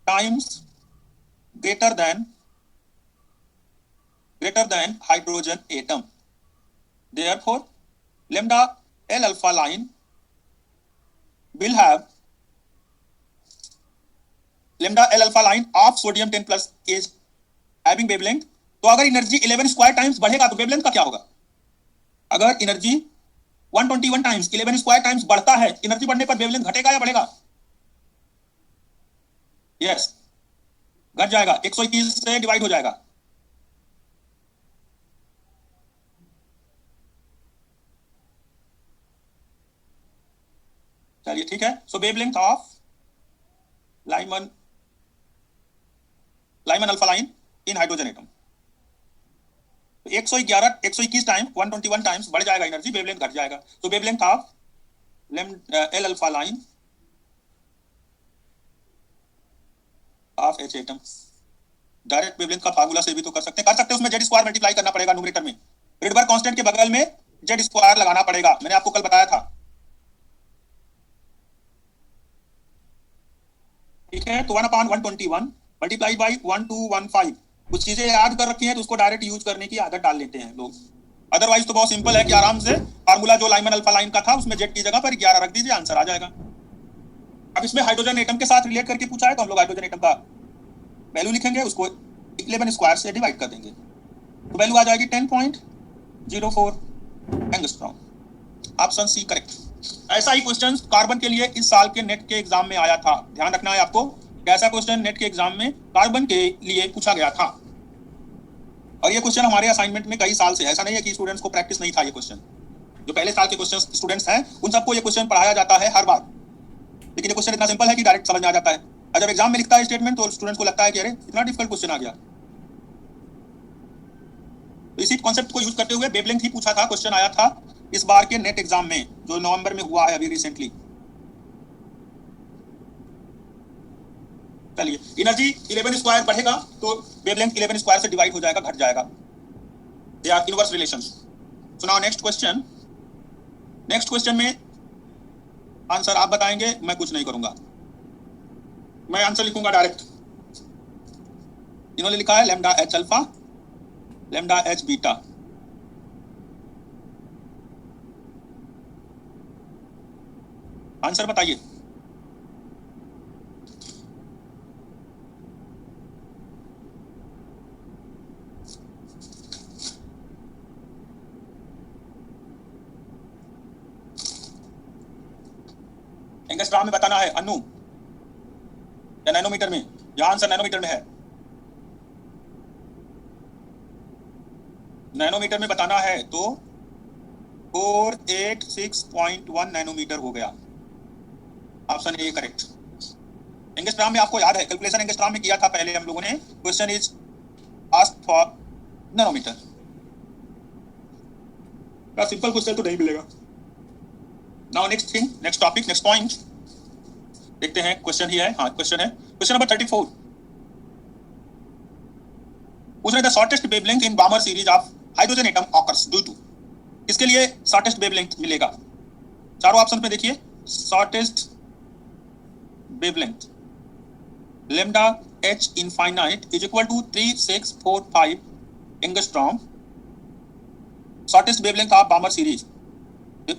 Speaker 1: times greater than hydrogen atom. Therefore, lambda L alpha line will have lambda L alpha line of sodium 10 plus is having wavelength। तो अगर energy 11 square times बढ़ेगा तो wavelength का क्या होगा? अगर energy 121 times 11 square times बढ़ता है, एनर्जी बढ़ने पर वेवलेंथ घटेगा या बढ़ेगा? यस, घट जाएगा, 121 से डिवाइड हो जाएगा। चलिए ठीक है। So wavelength of Lyman alpha line in hydrogen atom 121 time 121 times बढ़ जाएगा एनर्जी, वेवलेंथ घट जाएगा। तो wavelength of L alpha line of H atom, direct wavelength का फार्मूला से भी तो कर सकते हैं उसमें जेड स्क्वायर मल्टीप्लाई करना पड़ेगा न्यूमरेटर में, रिडबर्ग कांस्टेंट के बगल में जेड स्क्वायर लगाना पड़ेगा, मैंने आपको कल बताया था। ठीक है, तो 1/121 मल्टीप्लाई बाई 1215, कुछ चीजें याद कर रखी हैं तो उसको डायरेक्ट यूज करने की आदत डाल लेते हैं लोग। अदरवाइज तो बहुत सिंपल है कि आराम से फार्मूला जो लाइमन अल्फा लाइन का था उसमें जेड की जगह पर 11 रख दीजिए, आंसर आ जाएगा। अब इसमें हाइड्रोजन एटम के साथ रिलेट करके पूछा है तो हम लोग हाइड्रोजन एटम का वैल्यू लिखेंगे, उसको 11 स्क्वायर से डिवाइड कर देंगे तो वैल्यू आ जाएगी 10.04 एंगस्ट्रॉम। Option C correct. ऐसा ही क्वेश्चन कार्बन के लिए इस साल के नेट के एग्जाम में आया था, ध्यान रखना है आपको। ऐसा क्वेश्चन नेट के एग्जाम में कार्बन के लिए पूछा गया था और ये क्वेश्चन हमारे असाइनमेंट में कई साल से, ऐसा नहीं है कि स्टूडेंट्स को प्रैक्टिस नहीं था। ये क्वेश्चन जो पहले साल के क्वेश्चन स्टूडेंट्स हैं उन सबको ये क्वेश्चन पढ़ाया जाता है हर बार, लेकिन ये क्वेश्चन इतना सिंपल है कि डायरेक्ट समझ में आ जाता है। और जब एग्जाम में लिखता है स्टेटमेंट तो स्टूडेंट्स को लगता है कि अरे इतना डिफिकल्ट क्वेश्चन आ गया। तो इसी कॉन्सेप्ट को यूज करते हुए वेवलेंथ ही पूछा था, क्वेश्चन आया था इस बार के नेट एग्जाम में जो नवंबर में हुआ है अभी रिसेंटली। चलिए, एनर्जी 11 स्क्वायर बढ़ेगा तो वेवलेंथ 11 स्क्वायर से डिवाइड हो जाएगा, घट जाएगा। They are inverse relations. So now next question में आंसर आप बताएंगे, मैं कुछ नहीं करूंगा, मैं आंसर लिखूंगा डायरेक्ट। इन्होंने लिखा है lambda H alpha lambda H beta. Answer बताइए। एंगस्ट्रॉम में बताना है अनु या नैनोमीटर में? यहां आंसर नैनोमीटर में है। नैनोमीटर में बताना है तो 486.1 नैनोमीटर हो गया। Option A correct. एंगस्ट्रॉम में आपको याद है, कैलकुलेशन एंगस्ट्रॉम में किया था पहले हम लोगों ने। Question is asked for nanometer का सिंपल क्वेश्चन तो नहीं मिलेगा। Now next thing, next topic, next point देखते हैं। क्वेश्चन ही है, हाँ क्वेश्चन है, क्वेश्चन नंबर 34। पूछ रहे थे shortest wavelength in Balmer series of hydrogen atom occurs due to, इसके लिए शॉर्टेस्ट वेवलेंथ मिलेगा। चारों ऑप्शन में देखिए, shortest wavelength lambda H infinite is equal to 3645 angstrom. Shortest wavelength of Balmer series,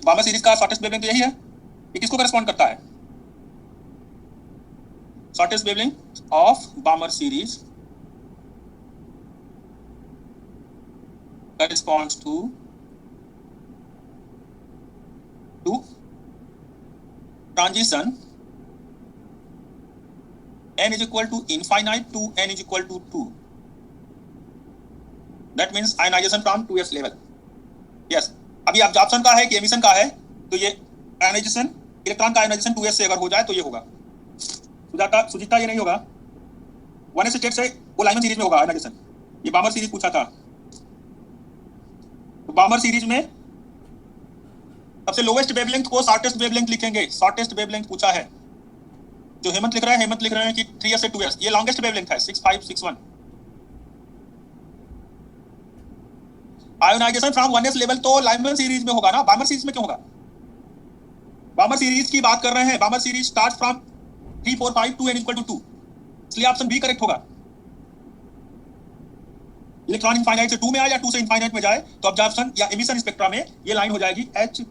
Speaker 1: Balmer series का शॉर्टेस्ट वेवलेंथ यही है। ये किसको करस्पॉन्ड करता है? Shortest wavelength of Balmer series corresponds to transition n is equal to infinite to n is equal to 2. That means ionization from 2s level. Yes. अभी absorption का है कि एमिशन का है, तो ये आयनाइजेशन, इलेक्ट्रॉन का आयनाइजेशन 2s से अगर हो जाए तो ये होगा। सुजीता ये नहीं होगा, 1s स्टेट से वो लाइमन सीरीज में होगा आयनाइजेशन। ये बामर सीरीज पूछा था, तो बामर सीरीज में सबसे लोवेस्ट वेवलेंथ को शॉर्टेस्ट वेवलेंथ लिखेंगे, शॉर्टेस्ट वेवलेंथ पूछा है। जो हेमंत लिख रहे हैं, हेमंत लिख रहे हैं कि 3s से 2s, ये लॉन्गेस्ट वेवलेंथ है 6561। आयोनाइजेशन फ्रॉम 1s लेवल तो लाइमन सीरीज में होगा ना, बामर सीरीज में क्यों होगा? बामर सीरीज की बात कर रहे हैं, बामर सीरीज स्टार्ट फ्रॉम 3 4 5 2 n = 2, इसलिए ऑप्शन बी करेक्ट होगा। इलेक्ट्रॉन इनफाइनाइट से 2 में आए या 2 से इनफाइनाइट में जाए तो अब्जॉर्प्शन या एमिशन स्पेक्ट्रा में ये लाइन हो जाएगी H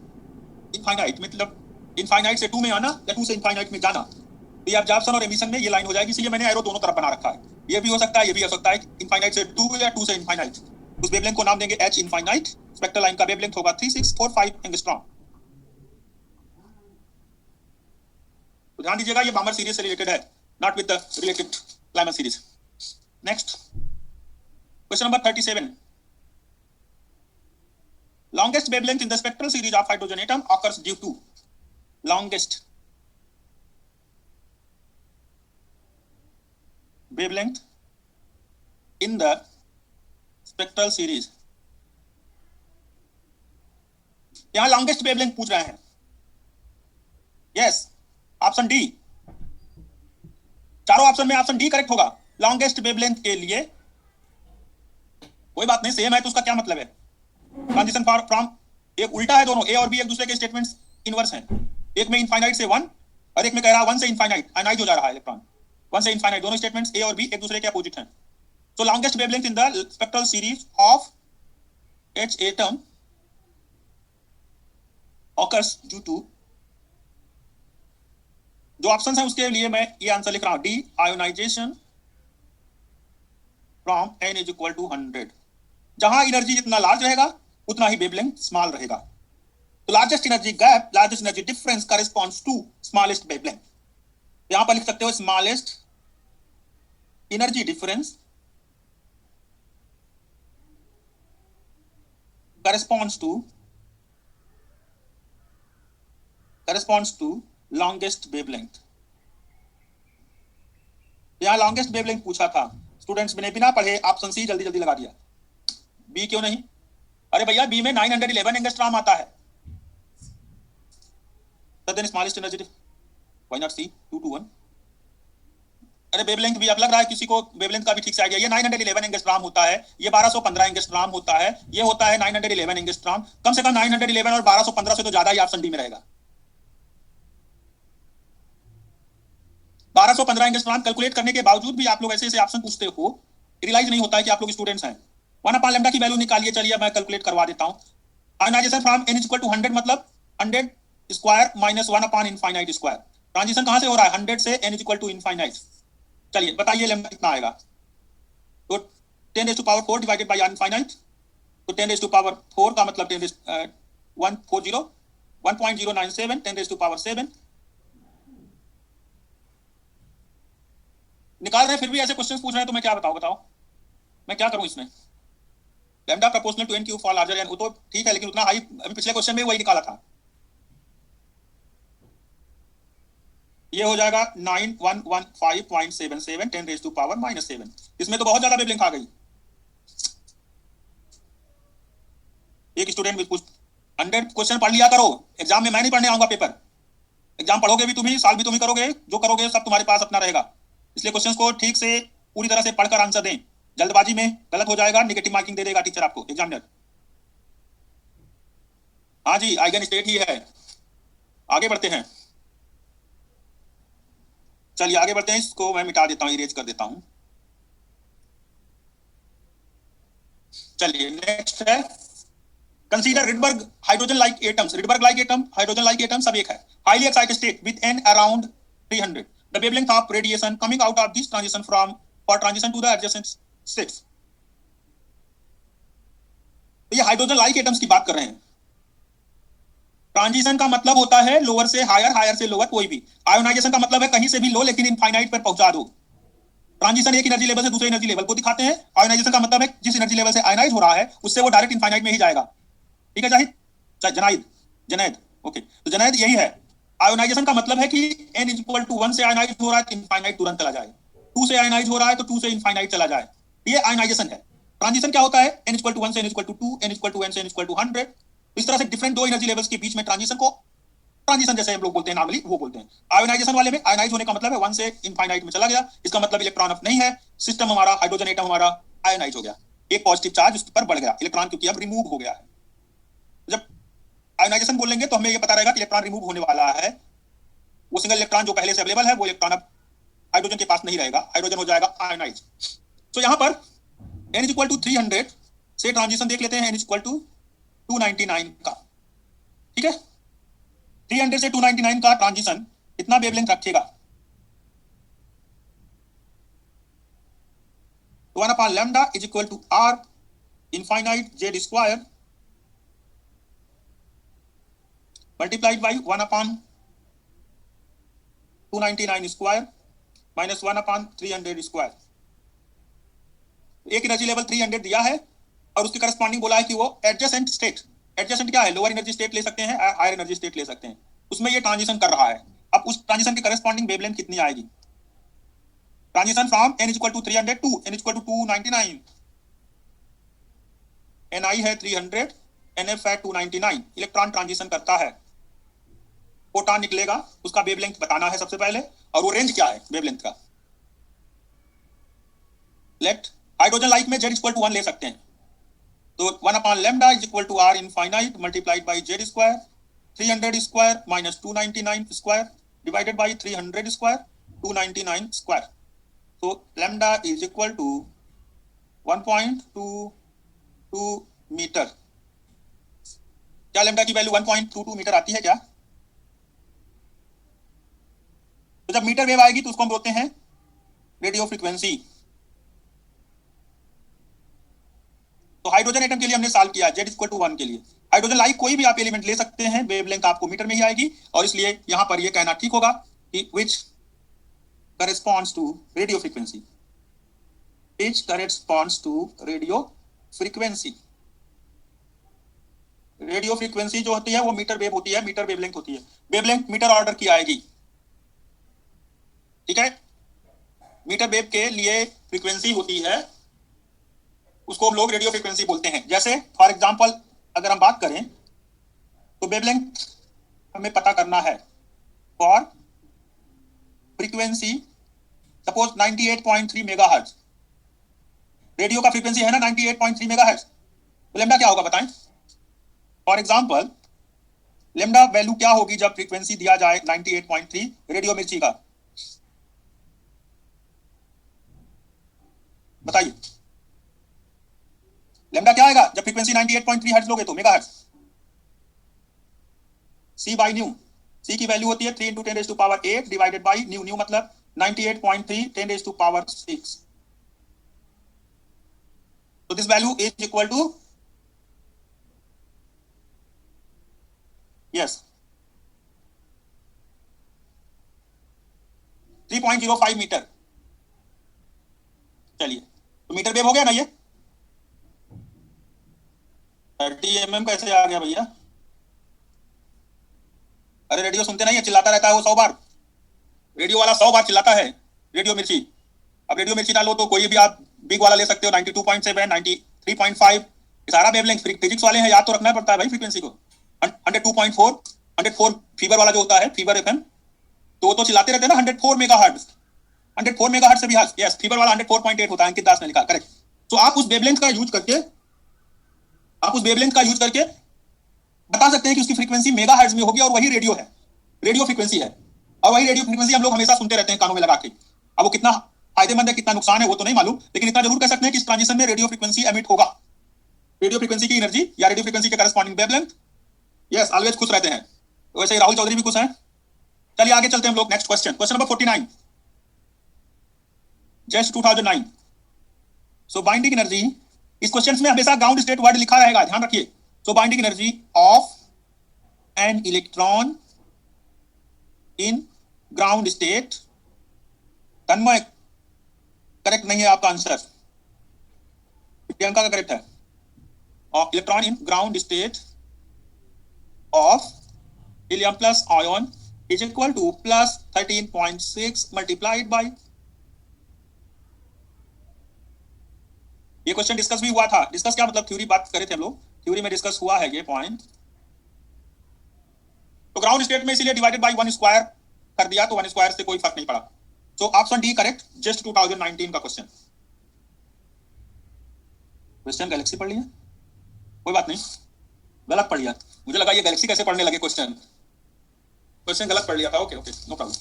Speaker 1: इनफाइनाइट, मतलब इनफाइनाइट से 2 में आना या 2 से इनफाइनाइट में जाना, तो ये अब्जॉर्प्शन और एमिशन में ये लाइन हो जाएगी। इसलिए मैंने एरो दोनों तरफ बना रखा है, ये भी हो सकता है, ये भी हो सकता है, इनफाइनाइट से 2 या 2 से इनफाइनाइट। उस वेवलेंथ को नाम देंगे H इनफाइनाइट, स्पेक्ट्रल लाइन का वेवलेंथ होगा 3645 एंगस्ट्रॉम। तो ध्यान दीजिएगा ये बामर सीरीज से रिलेटेड है, not with the related Lyman series. Next question number 37, longest wavelength in the spectral series of hydrogen atom occurs due to longest wavelength in the spectral series। यहां longest wavelength पूछ रहे हैं, yes option D, चारों option में option D correct होगा। Longest wavelength के लिए कोई बात नहीं, सेम है तो उसका क्या मतलब है, ट्रांजिशन फ्रॉम, एक उल्टा है दोनों, ए और बी एक दूसरे के स्टेटमेंट्स इनवर्स हैं। एक में इनफाइनाइट से 1 और एक में कह रहा है 1 से इनफाइनाइट, आयनाइज हो जा रहा है इलेक्ट्रॉन, 1 से इनफाइनाइट, दोनों स्टेटमेंट्स ए और बी एक दूसरे के अपोजिट हैं। So longest wavelength in the spectral series of H atom occurs due to, जो ऑप्शन है उसके लिए मैं ये आंसर लिख रहा हूं, डी आयोनाइजेशन फ्रॉम n = 100। जहां एनर्जी जितना लार्ज रहेगा उतना ही वेवलेंथ स्मॉल रहेगा। तो largest energy gap, largest energy difference corresponds to smallest wavelength. यहां पर लिख सकते हो smallest energy difference corresponds to longest wavelength. यहां लॉन्गेस्ट वेवलेंथ पूछा था, स्टूडेंट्स ने बिना पढ़े ऑप्शन सी जल्दी जल्दी लगा दिया। बी क्यों नहीं? अरे भैया बी में 911 एंगस्ट्रॉम आता है, तो then smallest energy, why not C 221। अरे वेवलेंथ भी अब लग रहा है किसी को वेवलेंथ का भी ठीक से आइडिया, ये 911 एंगस्ट्रॉम होता है, ये 1215 एंगस्ट्रॉम होता है, ये होता है 911 एंगस्ट्रॉम। कम से कम 911 और 1215 से तो ज्यादा ही ऑप्शन डी में रहेगा। 1215 एंगस्ट्रॉम कैलकुलेट करने के बावजूद भी आप लोग ऐसे ऐसे ऑप्शन पूछते हो, रियलाइज नहीं होता है कि आप लोग स्टूडेंट्स हैं। 1/λ की वैल्यू निकालिए, चलिए मैं कैलकुलेट करवा देता हूं। आयोनाइजेशन फ्रॉम n = 100 मतलब 100 स्क्वायर माइनस 1/इनफाइनाइट स्क्वायर। ट्रांजिशन कहां से हो रहा है? 100 से n = इनफाइनाइट। चलिए बताइए लैम्डा कितना आएगा? तो 10⁴ डिवाइडेड बाय इनफाइनाइट, तो 10⁴ का मतलब 1.097 10⁻7 निकाल रहे हैं, फिर भी ऐसे क्वेश्चंस पूछ रहे हैं तो मैं क्या बताओ मैं क्या करूं इसमें? Lambda proportional to n cube for larger n, वो तो ठीक है, लेकिन उतना हाई अभी पिछले क्वेश्चन में वही निकाला था। ये हो जाएगा 9115.77 10⁻⁻7। इसमें तो बहुत ज्यादा वेवलेंथ आ गई। एक स्टूडेंट भी कुछ 100 क्वेश्चन पढ़ लिया करो, एग्जाम में मैं नहीं पढ़ने आऊंगा पेपर। एग्जाम पढ़ोगे भी तुम ही, सॉल्व भी तुम ही करोगे, जो करोगे सब तुम्हारे पास अपना रहेगा। इसलिए क्वेश्चंस को ठीक से पूरी तरह से पढ़कर आंसर दें, जल्दबाजी में गलत हो जाएगा, नेगेटिव मार्किंग दे देगा टीचर आपको, एग्जामिनर। हाँ जी, आइगन स्टेट ही है। आगे बढ़ते हैं, चलिए आगे बढ़ते हैं। इसको मैं मिटा देता हूं, इरेज कर देता हूं। चलिए नेक्स्ट है, consider Rydberg hydrogen like atoms. Rydberg like atom, hydrogen like atom सब एक है। Highly excited state with n around 300, the wavelength of radiation coming out of this transition for transition to the adjacent states। तो ये hydrogen like atoms की बात कर रहे हैं। ट्रांजिशन का मतलब होता है लोअर से हायर, हायर से लोअर, कोई भी। आयोनाइजेशन का मतलब है कहीं से भी लो लेकिन इनफाइनाइट पर पहुंचा दो। ट्रांजिशन एक एनर्जी लेवल से दूसरे एनर्जी लेवल को दिखाते हैं। आयोनाइजेशन का मतलब है जिस एनर्जी लेवल से आयोनाइज हो रहा है उससे वो डायरेक्ट इनफाइनाइट में ही जाएगा। ठीक है जाहिद, जनाइद ओके, तो जनाइद यही है। आयोनाइजेशन का मतलब है कि n = 1 से आयोनाइज हो रहा है तो इनफाइनाइट तुरंत चला जाए, 2 से आयोनाइज हो रहा है तो 2 से इनफाइनाइट चला जाए, ये आयोनाइजेशन है। ट्रांजिशन क्या होता है? n = 1 से n = 2, n = n से n = 100, तो इस तरह से डिफरेंट दो एनर्जी लेवल्स के बीच में ट्रांजिशन को ट्रांजिशन जैसे हम लोग बोलते हैं नॉर्मली वो बोलते हैं। आयोनाइजेशन वाले में आयोनाइज होने का मतलब है 1 से इनफाइनाइट में चला गया, इसका मतलब इलेक्ट्रॉन अब नहीं है, सिस्टम हमारा हाइड्रोजन एटम हमारा आयोनाइज हो गया, एक पॉजिटिव चार्ज उस पर बढ़ गया, इलेक्ट्रॉन क्योंकि अब रिमूव हो गया है। जब आयोनाइजेशन बोलेंगे तो हमें ये पता रहेगा कि इलेक्ट्रॉन रिमूव होने वाला है, वो सिंगल इलेक्ट्रॉन जो पहले से अवेलेबल है वो इलेक्ट्रॉन अब हाइड्रोजन के पास नहीं रहेगा, हाइड्रोजन हो जाएगा आयोनाइज। तो यहाँ पर n इक्वल टू 300 से ट्रांजिशन देख लेते हैं n इक्वल टू 299 का, ठीक है। 300 से 299 का ट्रांजिशन कितना वेवलेंथ रखेगा? 1 upon lambda is equal to r infinite z square multiplied by 1 upon 299 square minus 1 upon 300 square. एक एनर्जी लेवल 300 दिया है और उसके करस्पॉन्डिंग बोला है कि वो एडजेसेंट स्टेट, एडजेसेंट क्या है, लोअर एनर्जी स्टेट ले सकते हैं, हायर एनर्जी स्टेट ले सकते हैं, उसमें ये ट्रांजिशन कर रहा है। अब उस ट्रांजिशन की करस्पॉन्डिंग वेवलेंथ कितनी आएगी? Transition from n equal to 300 to n equal to 299, ni है 300, nf है 299, इलेक्ट्रॉन ट्रांजिशन करता है, फोटॉन निकलेगा, उसका वेवलेंथ बताना है सबसे पहले, और वो रेंज क्या है वेवलेंथ का। लेट हाइड्रोजन लाइक में z इक्वल टू 1 ले सकते हैं, तो 1 upon lambda is equal to r infinite multiplied by z square, 300 square minus 299 square divided by 300 square 299 square. तो lambda is equal to 1.22 metre. क्या लैम्डा की value 1.22 metre आती है क्या? तो जब मीटर वेव आएगी तो उसको हम बोलते हैं रेडियो फ्रीक्वेंसी। तो हाइड्रोजन एटम के लिए हमने सॉल्व किया z इक्वल टू 1 के लिए। हाइड्रोजन लाइक कोई भी आप एलिमेंट ले सकते हैं, वेवलेंथ आपको मीटर में ही आएगी, और इसलिए यहां पर ये कहना ठीक होगा कि which corresponds to radio frequency, which corresponds to radio frequency। Radio frequency जो होती है वो मीटर वेव होती है, मीटर वेवलेंथ होती है, वेवलेंथ मीटर ऑर्डर की आएगी, ठीक है। मीटर वेव के लिए फ्रीक्वेंसी होती है, उसको हम लोग रेडियो फ्रीक्वेंसी बोलते हैं। जैसे फॉर एग्जांपल अगर हम बात करें तो वेवलेंथ हमें पता करना है for frequency, suppose 98.3 megahertz, radio का फ्रीक्वेंसी है ना 98.3 मेगाहर्ट्ज, तो लैम्डा क्या होगा बताएं? फॉर एग्जांपल लैम्डा वैल्यू क्या होगी जब फ्रीक्वेंसी दिया जाए 98.3 रेडियो मिर्ची का, बताइए लैम्डा क्या आएगा जब फ्रीक्वेंसी 98.3 हर्ट्ज लोगे तो megahertz, c by new, c की वैल्यू होती है 3 × 10⁸ डिवाइडेड बाई न्यू, न्यू मतलब 98.3 10⁶ तो this value is equal to yes 3.05 meter. चलिए तो मीटर वेव हो गया ना ये। 30 mm कैसे आ गया भैया? अरे रेडियो सुनते नहीं है, चिल्लाता रहता है वो 100 बार, रेडियो वाला 100 बार चिल्लाता है रेडियो मिर्ची। अब रेडियो मिर्ची डालो तो कोई भी आप बिग वाला ले सकते हो, 92.7 93.5, सारा वेवलेंथ फिजिक्स वाले हैं, याद तो रखना पड़ता है भाई फ्रीक्वेंसी को। 102.4 104 फीवर वाला जो होता है फीवर एफएम, तो चिल्लाते रहते हैं ना 104 मेगाहर्ट्ज, 104 मेगाहर्ट्ज से भी यस फीवर वाला 104.8 होता है, अंकित दास ने लिखा करेक्ट। तो आप उस वेवलेंथ का यूज करके बता सकते हैं कि उसकी फ्रीक्वेंसी मेगाहर्ट्ज में होगी और वही रेडियो है, रेडियो फ्रीक्वेंसी है, और वही रेडियो फ्रीक्वेंसी हम लोग हमेशा सुनते रहते हैं कानों में लगा के। अब वो कितना फायदेमंद है कितना नुकसान है वो तो नहीं मालूम, लेकिन इतना जरूर कह सकते हैं कि इस ट्रांजिशन में रेडियो फ्रीक्वेंसी एमिट होगा, रेडियो फ्रीक्वेंसी की एनर्जी या रेडियो फ्रीक्वेंसी के करस्पॉन्डिंग वेवलेंथ यस ऑलवेज खुश रहते हैं। वैसे ही राहुल चौधरी भी खुश हैं। चलिए आगे चलते हैं हम लोग, next question, question number 49 just 2009। So binding energy, इस क्वेश्चन में हमेशा ग्राउंड स्टेट वर्ड लिखा रहेगा, ध्यान रखिए। So binding energy of an electron in ground state, Tanmay correct नहीं है आपका आंसर, प्रियंका का करेक्ट है, of electron in ground state of helium plus ion is equal to plus 13.6 multiplied by, ये क्वेश्चन डिस्कस भी हुआ था, डिस्कस क्या मतलब थ्योरी बात करे थे हम लोग, थ्योरी में डिस्कस हुआ है ये पॉइंट, तो ग्राउंड स्टेट में इसीलिए डिवाइडेड बाय 1 स्क्वायर कर दिया, तो 1 स्क्वायर से कोई फर्क नहीं पड़ा। So option D correct, just 2019 का क्वेश्चन। क्वेश्चन गैलेक्सी पढ़ लिया, कोई बात नहीं, गलत पढ़ लिया, मुझे लगा ये गैलेक्सी कैसे पढ़ने लगे क्वेश्चन, क्वेश्चन गलत पढ़ लिया था। Okay okay, no problem.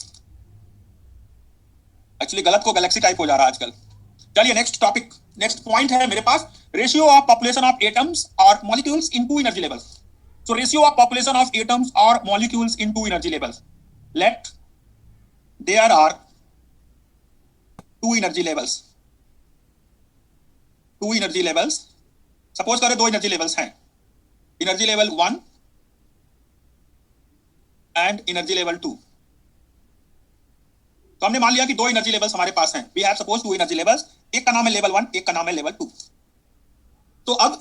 Speaker 1: Actually गलत को गैलेक्सी टाइप हो जा रहा है आजकल। चलिए नेक्स्ट टॉपिक, नेक्स्ट पॉइंट है मेरे पास, ratio of population of atoms और molecules in two energy levels. So ratio of population of atoms और molecules in two energy levels. Let there are two energy levels, two energy levels, suppose करें दो energy levels हैं, energy level 1 and energy level 2। तो हमने मान लिया कि दो एनर्जी लेवल्स हमारे पास हैं, we have suppose two energy levels, एक का नाम है लेवल 1, एक का नाम है लेवल 2। तो अब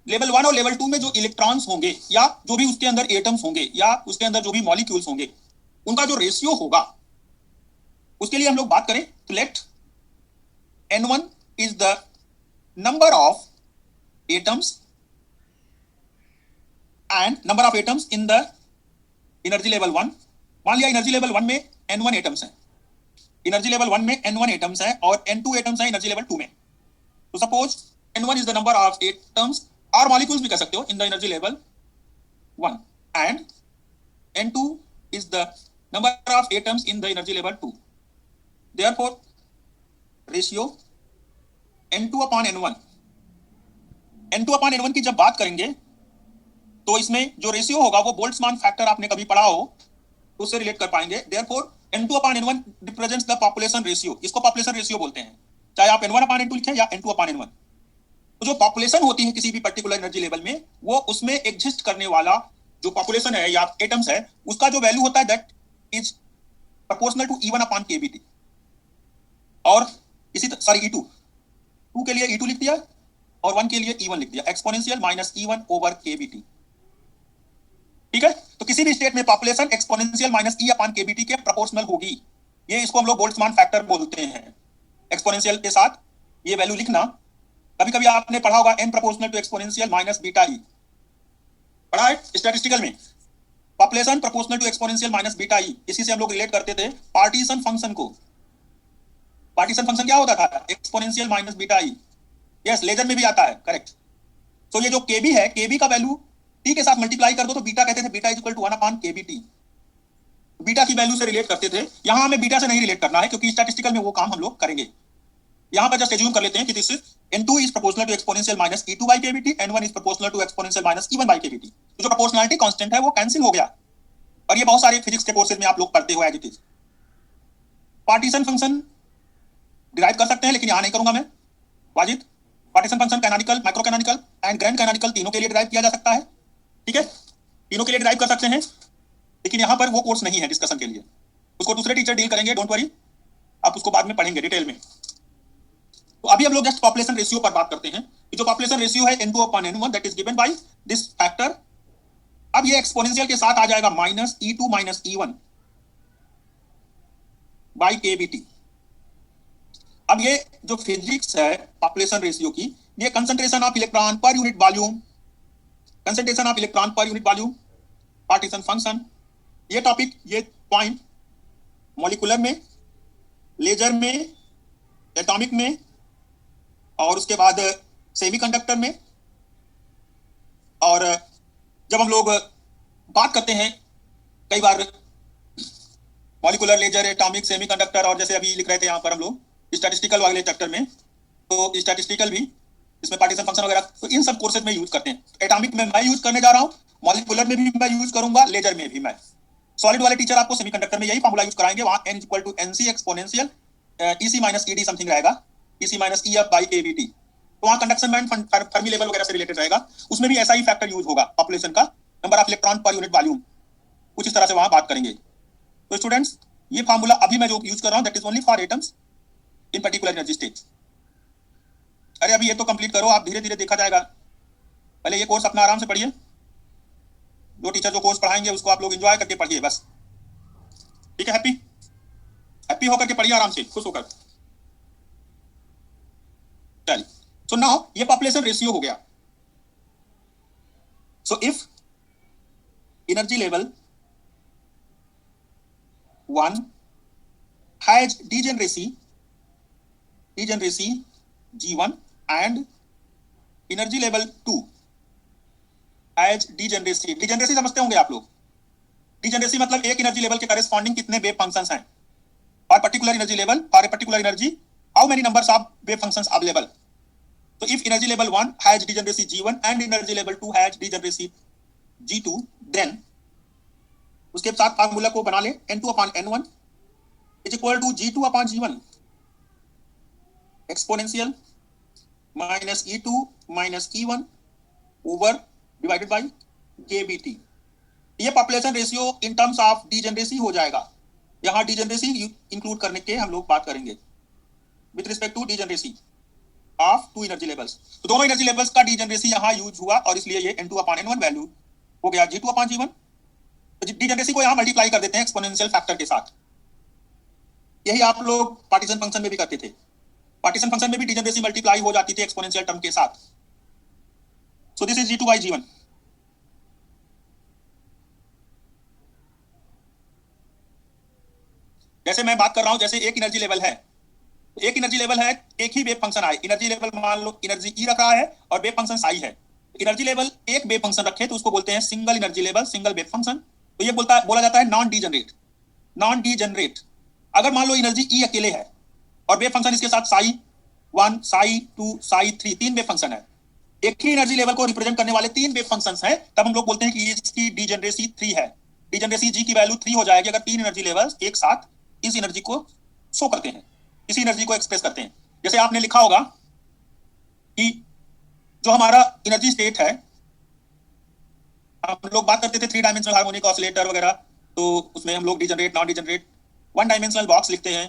Speaker 1: लेवल 1 और लेवल 2 में जो इलेक्ट्रॉन्स होंगे या जो भी उसके अंदर एटम्स होंगे या उसके अंदर जो भी मॉलिक्यूल्स होंगे, उनका जो रेशियो होगा, उसके लिए हम लोग बात करें तो let N1 is the number of atoms and number of atoms in the energy level 1। मान लिया एनर्जी लेवल 1 में N1 एटम्स हैं, एनर्जी लेवल 1 में N1 एटम्स हैं और N2 एटम्स हैं एनर्जी लेवल 2 में। तो suppose N1 is the number of atoms और मॉलिक्यूल्स भी कह सकते हो इन the energy level 1 and N2 is the number of atoms in the energy level 2। Therefore ratio N2 upon N1, N2 upon N1 की जब बात करेंगे तो इसमें जो रेशियो होगा वो बोल्ट्जमान फैक्टर आपने कभी पढ़ा हो तो उससे रिलेट कर पाएंगे। Therefore N2 upon N1 represents the population ratio, इसको पॉपुलेशन रेशियो बोलते हैं, चाहे आप N1 अपॉन N2 लिखें या N2 अपॉन N1। तो जो पॉपुलेशन होती है किसी भी पर्टिकुलर एनर्जी लेवल में, वो उसमें एग्जिस्ट करने वाला जो पॉपुलेशन है या एटम्स है, उसका जो वैल्यू होता है that is proportional to E1 upon KBT। और इसी सॉरी E2, 2 के लिए E2 लिख दिया और 1 के लिए E1 लिख दिया, exponential minus E1 over KBT। ठीक है, तो किसी भी स्टेट में population exponential minus E upon KBT के प्रोपोर्शनल होगी, ये इसको हम लोग बोल्ट्जमान फैक्टर बोलते हैं। एक्सपोनेंशियल के साथ ये वैल्यू लिखना, कभी कभी आपने पढ़ा होगा n proportional to exponential minus beta E, पढ़ा है स्टैटिस्टिकल में, population proportional to exponential minus beta E. इसी से हम लोग रिलेट करते थे पार्टीशन फंक्शन को। पार्टीशन फंक्शन क्या होता था? Exponential minus beta E. Yes, laser में भी आता है, करेक्ट। तो ये जो केबी है, केबी का वैल्यू टी के साथ मल्टीप्लाई कर दो तो बीटा कहते थे, beta is equal to 1 upon KBT. Beta की वैल्यू से रिलेट करते थे। यहां हमें बीटा से नहीं रिलेट करना है क्योंकि स्टैटिस्टिकल में वो काम हम लोग करेंगे। यहां पर जस्ट एज्यूम कर लेते हैं कि this N2 is proportional to exponential minus E2 by KBT, N1 is proportional to exponential minus E1 by KBT। तो जो प्रोपोर्शनलिटी कांस्टेंट है वो कैंसिल हो गया, और ये बहुत सारे फिजिक्स के कोर्सेज में आप लोग पढ़ते हो as it is. Partition function derive कर सकते हैं, लेकिन यहां नहीं करूंगा मैं, Wajid. Partition function canonical, micro canonical and grand canonical तीनों के लिए डिराइव किया जा सकता है। ठीक है, तीनों के लिए डिराइव कर सकते हैं, लेकिन यहां पर वो कोर्स नहीं है डिस्कशन के लिए, उसको दूसरे टीचर डील करेंगे, डोंट वरी, आप उसको बाद में पढ़ेंगे डिटेल में। तो अभी हम लोग जस्ट पॉपुलेशन रेशियो पर बात करते हैं कि जो पॉपुलेशन रेशियो है N2 upon N1 that is given by this factor. अब ये एक्सपोनेंशियल के साथ आ जाएगा minus E2 minus E1 by KBT। अब ये जो फिजिक्स है पॉपुलेशन रेशियो की, ये concentration of electron per unit volume, concentration of electron per unit volume, partition function, ये टॉपिक, ये पॉइंट मॉलिक्यूलर में, लेजर में, एटॉमिक में, और उसके बाद सेमीकंडक्टर में। और जब हम लोग बात करते हैं कई बार मॉलिक्यूलर, लेजर, एटॉमिक, सेमीकंडक्टर, और जैसे अभी लिख रहे थे यहाँ पर हम लोग स्टैटिस्टिकल वाले चैप्टर में, तो स्टैटिस्टिकल भी इसमें पार्टीशन फंक्शन वगैरह, तो इन सब कोर्सेज में यूज करते हैं। एटॉमिक में मैं यूज करने जा रहा हूँ, मॉलिक्यूलर में भी मैं यूज करूंगा, लेजर में भी मैं। सॉलिड वाले टीचर आपको सेमीकंडक्टर में यही फॉर्मूला यूज कराएंगे, वहां n equal to NC exponential EC minus ED something रहेगा, EC minus EF by KBT। तो वहां कंडक्शन बैंड, फर्मी लेवल वगैरह से रिलेटेड रहेगा, उसमें भी ऐसा ही फैक्टर यूज होगा, पॉपुलेशन का, number of electron per unit volume, कुछ इस तरह से वहां बात करेंगे। तो स्टूडेंट्स, ये फॉर्मूला अभी मैं जो यूज कर रहा हूं that is only for atoms in particular energy state. अरे अभी ये तो कंप्लीट करो, आप धीरे धीरे देखा जाएगा, पहले ये कोर्स अपना आराम से पढ़िए, जो टीचर जो कोर्स पढ़ाएंगे उसको आप लोग एंजॉय करके पढ़िए बस, ठीक है। हैप्पी हैप्पी होकर के पढ़िए, आराम से, खुश होकर। चलिए, सो नाउ ये पॉपुलेशन रेशियो हो गया। So if energy level 1 has degeneracy G1 and energy level 2 has degeneracy समझते होंगे आप लोग। डिजेनरेसी मतलब एक एनर्जी लेवल के करेस्पॉन्डिंग कितने वेव फंक्शंस हैं for particular energy level, for a particular energy how many numbers of wave functions available. तो if energy level 1 has degeneracy G1 and energy level 2 has degeneracy G2, then उसके साथ formula को बना ले N2/N1 is equal to G2/G1 exponential minus E2 minus E1 over divided by KBT। ये population ratio in terms of degeneracy हो जाएगा। यहाँ degeneracy include करने के हम लोग बात करेंगे with respect to degeneracy of two energy levels. तो दोनों एनर्जी लेवल्स का डिजेनरेसी यहाँ यूज हुआ और इसलिए ये N2/N1 वैल्यू हो गया G2/G1। तो डिजेनरेसी को यहाँ मल्टीप्लाई कर देते हैं एक्सपोनेंशियल फैक्टर के साथ। यही आप लोग पार्टीशन फंक्शन में भी करते थे। पार्टीशन फंक्शन में भी डिजेनरेसी मल्टीप्लाई हो जाती थी एक्सपोनेंशियल टर्म के साथ। So this is G2/G1। जैसे मैं बात कर रहा हूं, जैसे एक एनर्जी लेवल है, एक एनर्जी लेवल है, एक ही वेव फंक्शन आए। एनर्जी लेवल मान लो एनर्जी E रख रहा है और वेव फंक्शन साई है। एनर्जी लेवल एक वेव फंक्शन रखे तो उसको बोलते हैं single energy level, single wave function. तो ये बोला जाता है नॉन डीजनरेट। अगर मान लो एनर्जी E अकेले है और वेव फंक्शन इसके साथ साई 1, साई 2, साई 3 तीन वेव फंक्शन है, एक ही एनर्जी लेवल को रिप्रेजेंट करने वाले तीन वेव फंक्शंस हैं, तब हम लोग बोलते हैं कि इसकी डिजेनरेसी 3 है। डिजेनरेसी G की वैल्यू 3 हो जाएगी अगर तीन एनर्जी लेवल एक साथ इस एनर्जी को शो करते हैं, इसी एनर्जी को एक्सप्रेस करते हैं। जैसे आपने लिखा होगा कि जो हमारा एनर्जी स्टेट है, हम लोग बात करते थे 3 डायमेंशनल हार्मोनिक ऑसिलेटर वगैरह, तो उसमें हम लोग degenerate, non degenerate, 1 dimensional box लिखते हैं।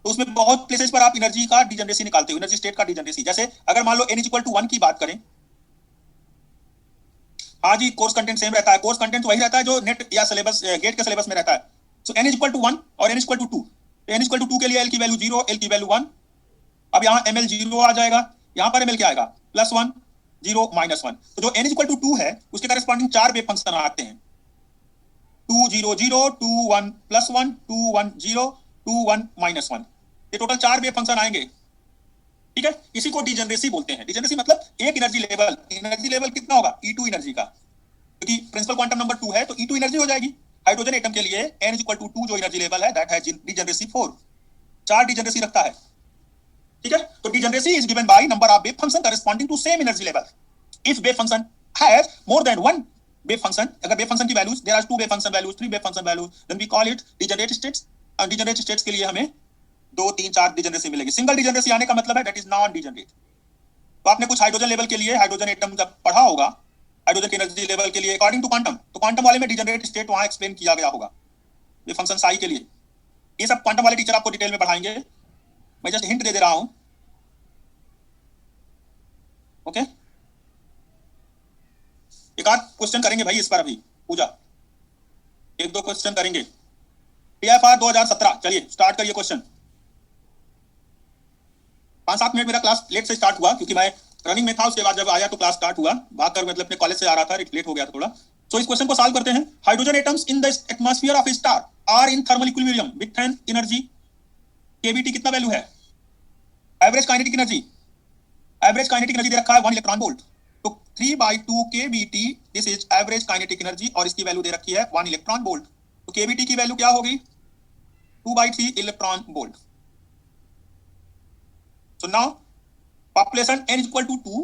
Speaker 1: तो उसमें बहुत प्लेसेस पर आप एनर्जी का डिजेनरेसी निकालते हो, एनर्जी स्टेट का डिजेनरेसी। जैसे अगर मान लो N=1 की बात करें, हाँ जी, कोर्स कंटेंट सेम रहता है। कोर्स कंटेंट वही रहता है जो नेट या सिलेबस, गेट के सिलेबस में रहता है। सो N=1 और N=2। N=2 के लिए L की वैल्यू 0, L की वैल्यू 1। अब यहाँ ML 0 आ जाएगा, यहाँ पर ML क्या आएगा +1, 0, -1। तो जो N=2 है उसके करस्पॉन्डिंग 4 वेव फंक्शन आते हैं, 2 0 0, 2 1 +1, 2 1 0, 2 1 -1। ये टोटल 4 वेव फंक्शन आएंगे, ठीक है। इसी को डिजेनरेसी बोलते हैं। डिजेनरेसी मतलब एक एनर्जी लेवल कितना होगा E2 एनर्जी का, क्योंकि प्रिंसिपल क्वांटम नंबर 2 है तो E2 एनर्जी हो जाएगी। हाइड्रोजन एटम के लिए N=2 जो एनर्जी लेवल है दैट हैज डिजेनरेसी 4, 4 डिजेनरेसी रखता है, ठीक है। तो degeneracy is given by number of wave function corresponding to same energy level. If wave function has more than 1 wave function, अगर वेव फंक्शन की values, there are 2 wave function values, 3 wave function values, then we call it degenerate states. और degenerate states के लिए हमें 2 3 4 degeneracy मिलेगी। Single degeneracy आने का मतलब है दैट इज नॉन डिजेनरेट। तो आपने कुछ हाइड्रोजन लेवल के लिए, हाइड्रोजन एटम जब पढ़ा होगा, हाइड्रोजन की एनर्जी लेवल के लिए अकॉर्डिंग टू क्वांटम, तो क्वांटम वाले में डिजेनरेट स्टेट वहां एक्सप्लेन किया गया होगा, ये फंक्शन साई के लिए। ये सब क्वांटम वाले टीचर आपको डिटेल में पढ़ाएंगे, मैं जस्ट हिंट दे दे रहा हूं, ओके। एक आध क्वेश्चन करेंगे भाई इस पर, अभी पूजा 1-2 क्वेश्चन करेंगे। TFR 2017, चलिए स्टार्ट करिए क्वेश्चन। 5-7 मिनट मेरा क्लास लेट से स्टार्ट हुआ क्योंकि मैं रनिंग में था, उसके बाद जब आया तो क्लास स्टार्ट हुआ, भाग कर मतलब अपने कॉलेज से आ रहा था, लेट हो गया था थोड़ा। तो इस क्वेश्चन को सॉल्व करते हैं। Hydrogen atoms in the atmosphere of a star are in thermal equilibrium with an energy KBT कितना वैल्यू है? एवरेज काइनेटिक एनर्जी दे रखा है 1 इलेक्ट्रॉन वोल्ट, तो 3/2 KBT this is average kinetic energy, और इसकी वैल्यू दे रखी है 1 इलेक्ट्रॉन वोल्ट। तो KBT की वैल्यू क्या होगी 2/3 electron volt. So now population N=2,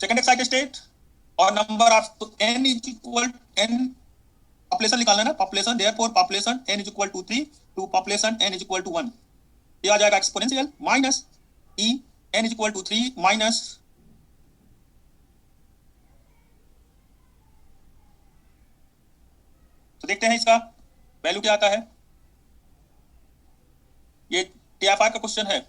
Speaker 1: second excited state, और number of N population निकालना है ना, population, therefore population N=3 to population N=1, ये आ जाएगा exponential minus E N=3 minus, तो देखते हैं इसका वैल्यू क्या आता है। ये TFR का क्वेश्चन है।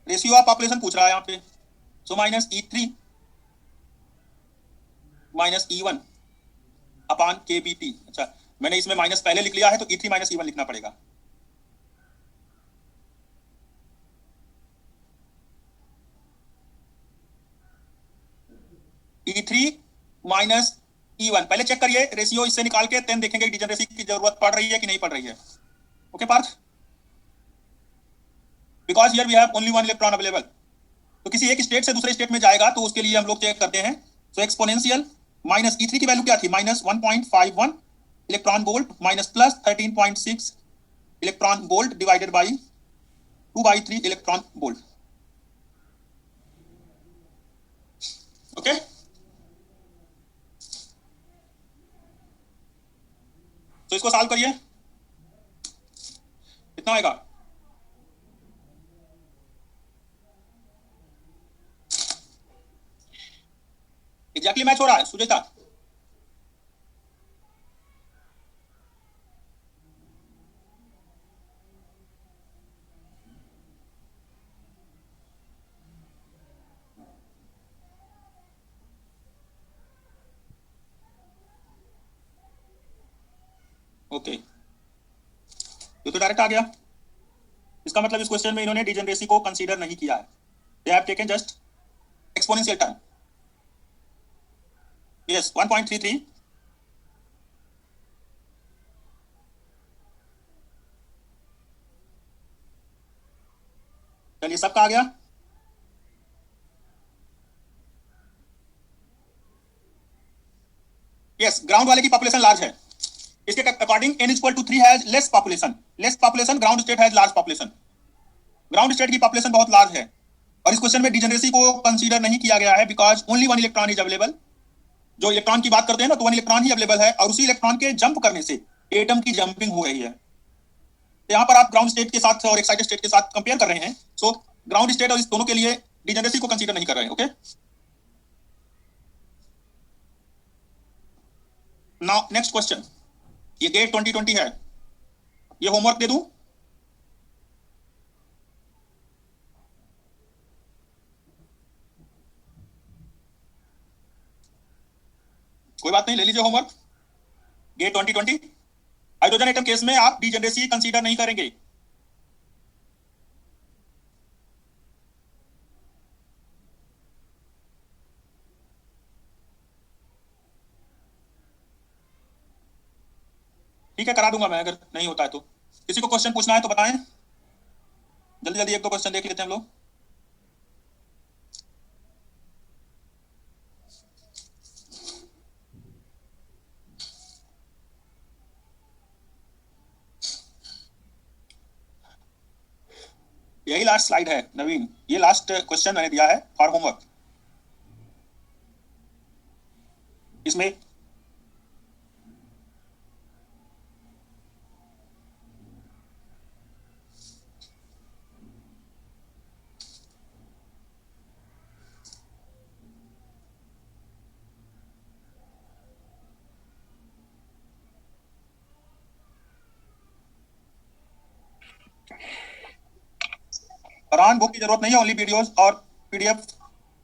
Speaker 1: रेशियो ऑफ पॉपुलेशन पूछ रहा है यहाँ पे, सो -E3 -E1 अपॉन KBT। अच्छा, मैंने इसमें माइनस पहले लिख लिया है तो E3 -E1 लिखना पड़ेगा। E3 minus E1। पहले चेक करिए रेशियो, इससे निकाल के देन देखेंगे डिजनरेसी की जरूरत पड़ रही है कि नहीं पड़ रही है। Okay Parth, because here we have only one electron available. तो किसी एक स्टेट से दूसरे स्टेट में जाएगा तो उसके लिए हम लोग चेक करते हैं। सो एक्सपोनेंशियल माइनस E3 की वैल्यू क्या थी, minus 1.51 electron volt minus plus 13.6 electron volt divided by 2/3 electron volt. Okay, तो इसको सॉल्व करिए, कितना आएगा। एग्जैक्टली मैच हो रहा है सुजेता। ओके, ये तो डायरेक्ट आ गया। इसका मतलब इस क्वेश्चन में इन्होंने डिजनरेसी को कंसीडर नहीं किया है। They have taken just exponential term. Yes 1.33। चलिए सबका आ गया। यस, ग्राउंड वाले की पॉपुलेशन लार्ज है। इसके according n equal to 3 has less population. Ground state has large population. Ground state की पॉपुलेशन बहुत लार्ज है और इस क्वेश्चन में डिजनरेसी को कंसीडर नहीं किया गया है because only one electron is available. जो इलेक्ट्रॉन की बात करते हैं ना, तो वन इलेक्ट्रॉन ही अवेलेबल है और उसी इलेक्ट्रॉन के जंप करने से एटम की जंपिंग हो रही है। तो यहाँ पर आप ग्राउंड स्टेट के साथ और एक्साइटेड स्टेट के साथ कंपेयर कर रहे हैं। सो ग्राउंड स्टेट और इस दोनों के लिए डिजनरेसी को कंसीडर नहीं कर रहे हैं। ओके, नाउ नेक्स्ट क्वेश्चन, ये गेट 2020 है। ये होमवर्क दे दूं? कोई बात नहीं, ले लीजिए homework. GATE 2020 hydrogen atom case में आप डिजनरेसी कंसीडर नहीं करेंगे। ठीक है, करा दूंगा मैं, अगर नहीं होता है तो। किसी को क्वेश्चन पूछना है तो बताएं, जल्दी जल्दी एक दो क्वेश्चन देख लेते हैं हम लोग। यही लास्ट स्लाइड है नवीन, ये लास्ट क्वेश्चन मैंने दिया है फॉर होमवर्क। इसमें फरहान बुक की जरूरत नहीं है, ओनली वीडियोस और पीडीएफ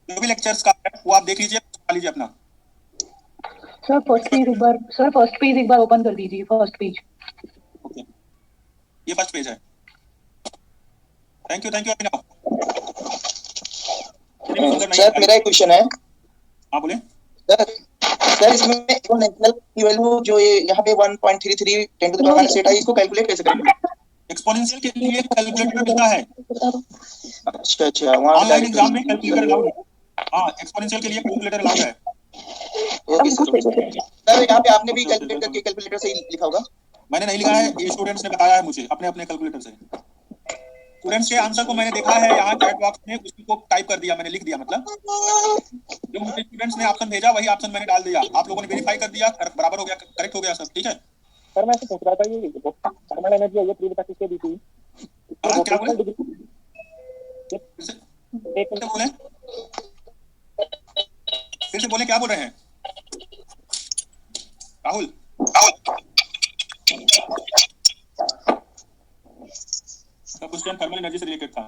Speaker 1: जो भी लेक्चर्स का है वो आप देख लीजिए, खा लीजिए अपना।
Speaker 2: सर फर्स्ट पेज एक बार ओपन कर दीजिए, फर्स्ट पेज।
Speaker 1: ओके, ये फर्स्ट पेज है। Thank you Abhinav.
Speaker 3: सर मेरा एक क्वेश्चन है।
Speaker 1: हाँ बोले
Speaker 3: सर इसमें एक्सपोनेंशियल की वैल्यू जो ये यहाँ पे 1.33 10 टू द पावर -8 है, इसको कैलकुलेट कैसे करेंगे?
Speaker 1: एक्सपोनेंशियल के लिए कैलकुलेटर मिलता है।
Speaker 3: अच्छा वहां
Speaker 1: ऑनलाइन एग्जाम में कैलकुलेटर अलाउड है। हाँ, एक्सपोनेंशियल के लिए कैलकुलेटर अलाउड है।
Speaker 3: ओके सर यहाँ पे आपने भी कैलकुलेट करके कैलकुलेटर से ही लिखा होगा?
Speaker 1: मैंने नहीं लिखा है, ये स्टूडेंट्स ने बताया है मुझे अपने अपने कैलकुलेटर से। स्टूडेंट्स के आंसर को मैंने देखा है यहाँ चैट बॉक्स में, उसको टाइप कर दिया मैंने, लिख दिया। मतलब जो मुझे स्टूडेंट्स ने ऑप्शन भेजा वही ऑप्शन मैंने डाल दिया। आप लोगों ने वेरीफाई कर दिया, बराबर हो गया, करेक्ट हो गया सब, ठीक है।
Speaker 4: सर मैं पूछ रहा था ये थर्मल एनर्जी है ये 3/6 के बीटी
Speaker 1: क्या बोले फिर से बोले, क्या बोल रहे हैं राहुल? क्वेश्चन थर्मल एनर्जी से रिलेटेड था।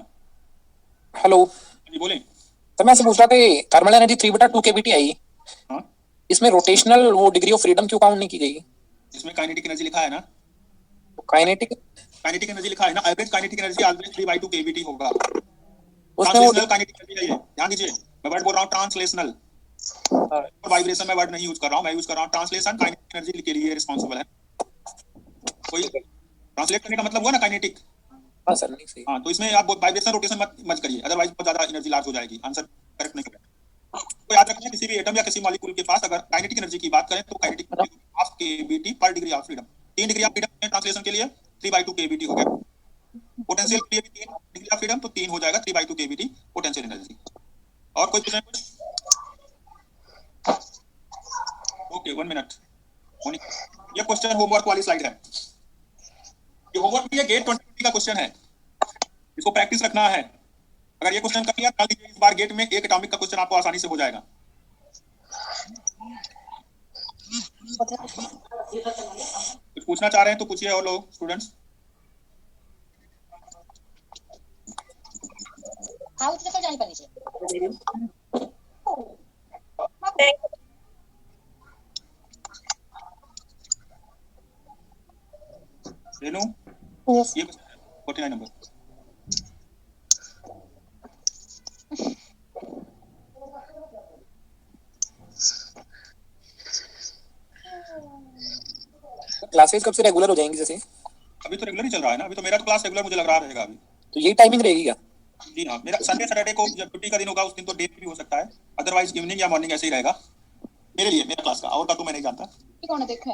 Speaker 4: हेलो
Speaker 1: जी बोले।
Speaker 4: सर मैं पूछ रहा था थर्मल एनर्जी 3/2 केबीटी आई।
Speaker 1: हाँ,
Speaker 4: इसमें रोटेशनल वो डिग्री ऑफ फ्रीडम क्यों काउंट नहीं की गई?
Speaker 1: इसमें काइनेटिक एनर्जी लिखा है ना।
Speaker 4: काइनेटिक
Speaker 1: एनर्जी लिखा है ना। Average kinetic energy always 3/2 KVT होगा।
Speaker 4: उसमें वो
Speaker 1: ट्रांसलेशनल काइनेटिक एनर्जी है ये, ध्यान दीजिए, मैं वर्ड बोल रहा हूँ ट्रांसलेशनल। वाइब्रेशन में वर्ड नहीं यूज कर रहा हूँ, मैं यूज कर रहा हूँ ट्रांसलेशन। काइनेटिक एनर्जी के लिए रिस्पॉन्सिबल है कोई। ट्रांसलेट करने का मतलब हुआ ना काइनेटिक।
Speaker 4: हाँ सर, नहीं सही।
Speaker 1: हाँ, तो इसमें आप वाइब्रेशन रोटेशन मत करिए, अदरवाइज बहुत ज्यादा एनर्जी लॉस हो जाएगी। आंसर करेक्ट नहीं है। तो याद रखना, किसी भी एटम या किसी मॉलिक्यूल के पास अगर काइनेटिक एनर्जी की बात करें तो काइनेटिक हाफ केबीटी पर degree of freedom. 3 degree of freedom है ट्रांसलेशन के लिए, 3/2 केबीटी हो गया। पोटेंशियल के लिए भी 3 डिग्री ऑफ फ्रीडम, तो 3 हो जाएगा 3/2 केबीटी पोटेंशियल एनर्जी। और कोई क्वेश्चन? Okay, 1 minute. ये क्वेश्चन होमवर्क वाली स्लाइड है, ये होमवर्क भी है, गेट 2020 का क्वेश्चन है, इसको प्रैक्टिस रखना है। अगर ये क्वेश्चन कर लिया मान लीजिए, इस बार गेट में एक एटॉमिक का क्वेश्चन आपको आसानी से हो जाएगा। कुछ पूछना चाह रहे हैं तो पूछिए और लोग स्टूडेंट्स।
Speaker 5: जानी पड़नी चाहिए।
Speaker 1: रेनू, ये 49 नंबर।
Speaker 4: क्लासेस कब से रेगुलर हो जाएंगी? जैसे
Speaker 1: अभी तो रेगुलर ही चल रहा है ना, अभी तो मेरा तो क्लास रेगुलर मुझे लग रहा रहेगा अभी।
Speaker 4: तो यही टाइमिंग रहेगी क्या?
Speaker 1: जी हाँ, मेरा संडे सैटरडे को जब छुट्टी का दिन होगा उस दिन तो डे भी हो सकता है, अदरवाइज इवनिंग या मॉर्निंग ऐसे ही रहेगा मेरे लिए, मेरा क्लास का। और का तो मैं नहीं जानता।
Speaker 5: कौन है देखा?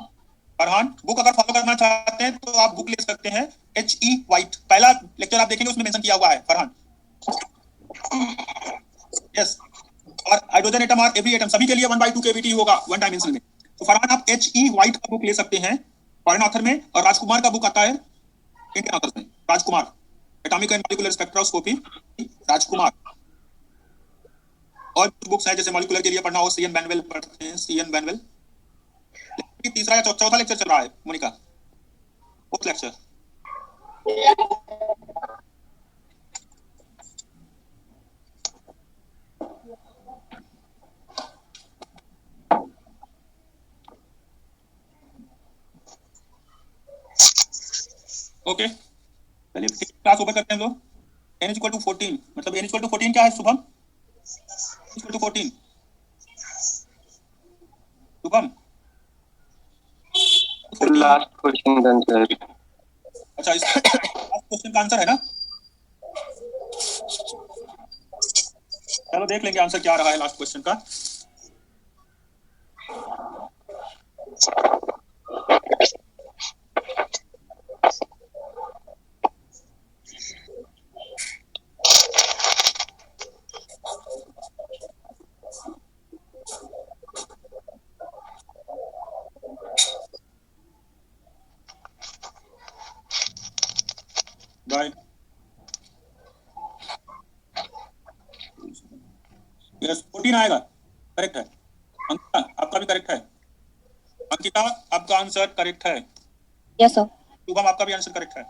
Speaker 1: फरहान, बुक अगर फॉलो करना चाहते हैं तो आप बुक ले सकते हैं, HE वाइट। पहला लेक्चर आप देखेंगे उसमें मेंशन किया हुआ है फरहान। यस, और हाइड्रोजन एटम और एवरी एटम सभी के लिए 1/2 केबीटी होगा 1 डायमेंशन में। तो फरहान आप HE वाइट का बुक ले सकते हैं फॉरेन ऑथर में, और राजकुमार का बुक आता है इंडियन ऑथर में। राजकुमार, एटॉमिक एंड मॉलिक्यूलर स्पेक्ट्रोस्कोपी, राजकुमार। और बुक्स हैं जैसे मॉलिक्यूलर के लिए पढ़ना हो, CN बैनवेल पढ़ते हैं, CN बैनवेल। तीसरा या चौथा लेक्चर चल रहा है मोनिका, फोर्थ लेक्चर। ओके, चलिए क्लास ओवर करते हैं हम लोग। n = 14, मतलब n = 14 क्या है Shubham? n = 14 Shubham.
Speaker 6: Last question answer.
Speaker 1: अच्छा, इस लास्ट क्वेश्चन का आंसर है ना? चलो देख लेंगे आंसर क्या रहा है लास्ट क्वेश्चन का। बाय। यस, 14 आएगा, करेक्ट है। अंकिता, आपका भी करेक्ट है। अंकिता, आपका आंसर करेक्ट है।
Speaker 2: Yes sir.
Speaker 1: शुभम, आपका भी आंसर करेक्ट है।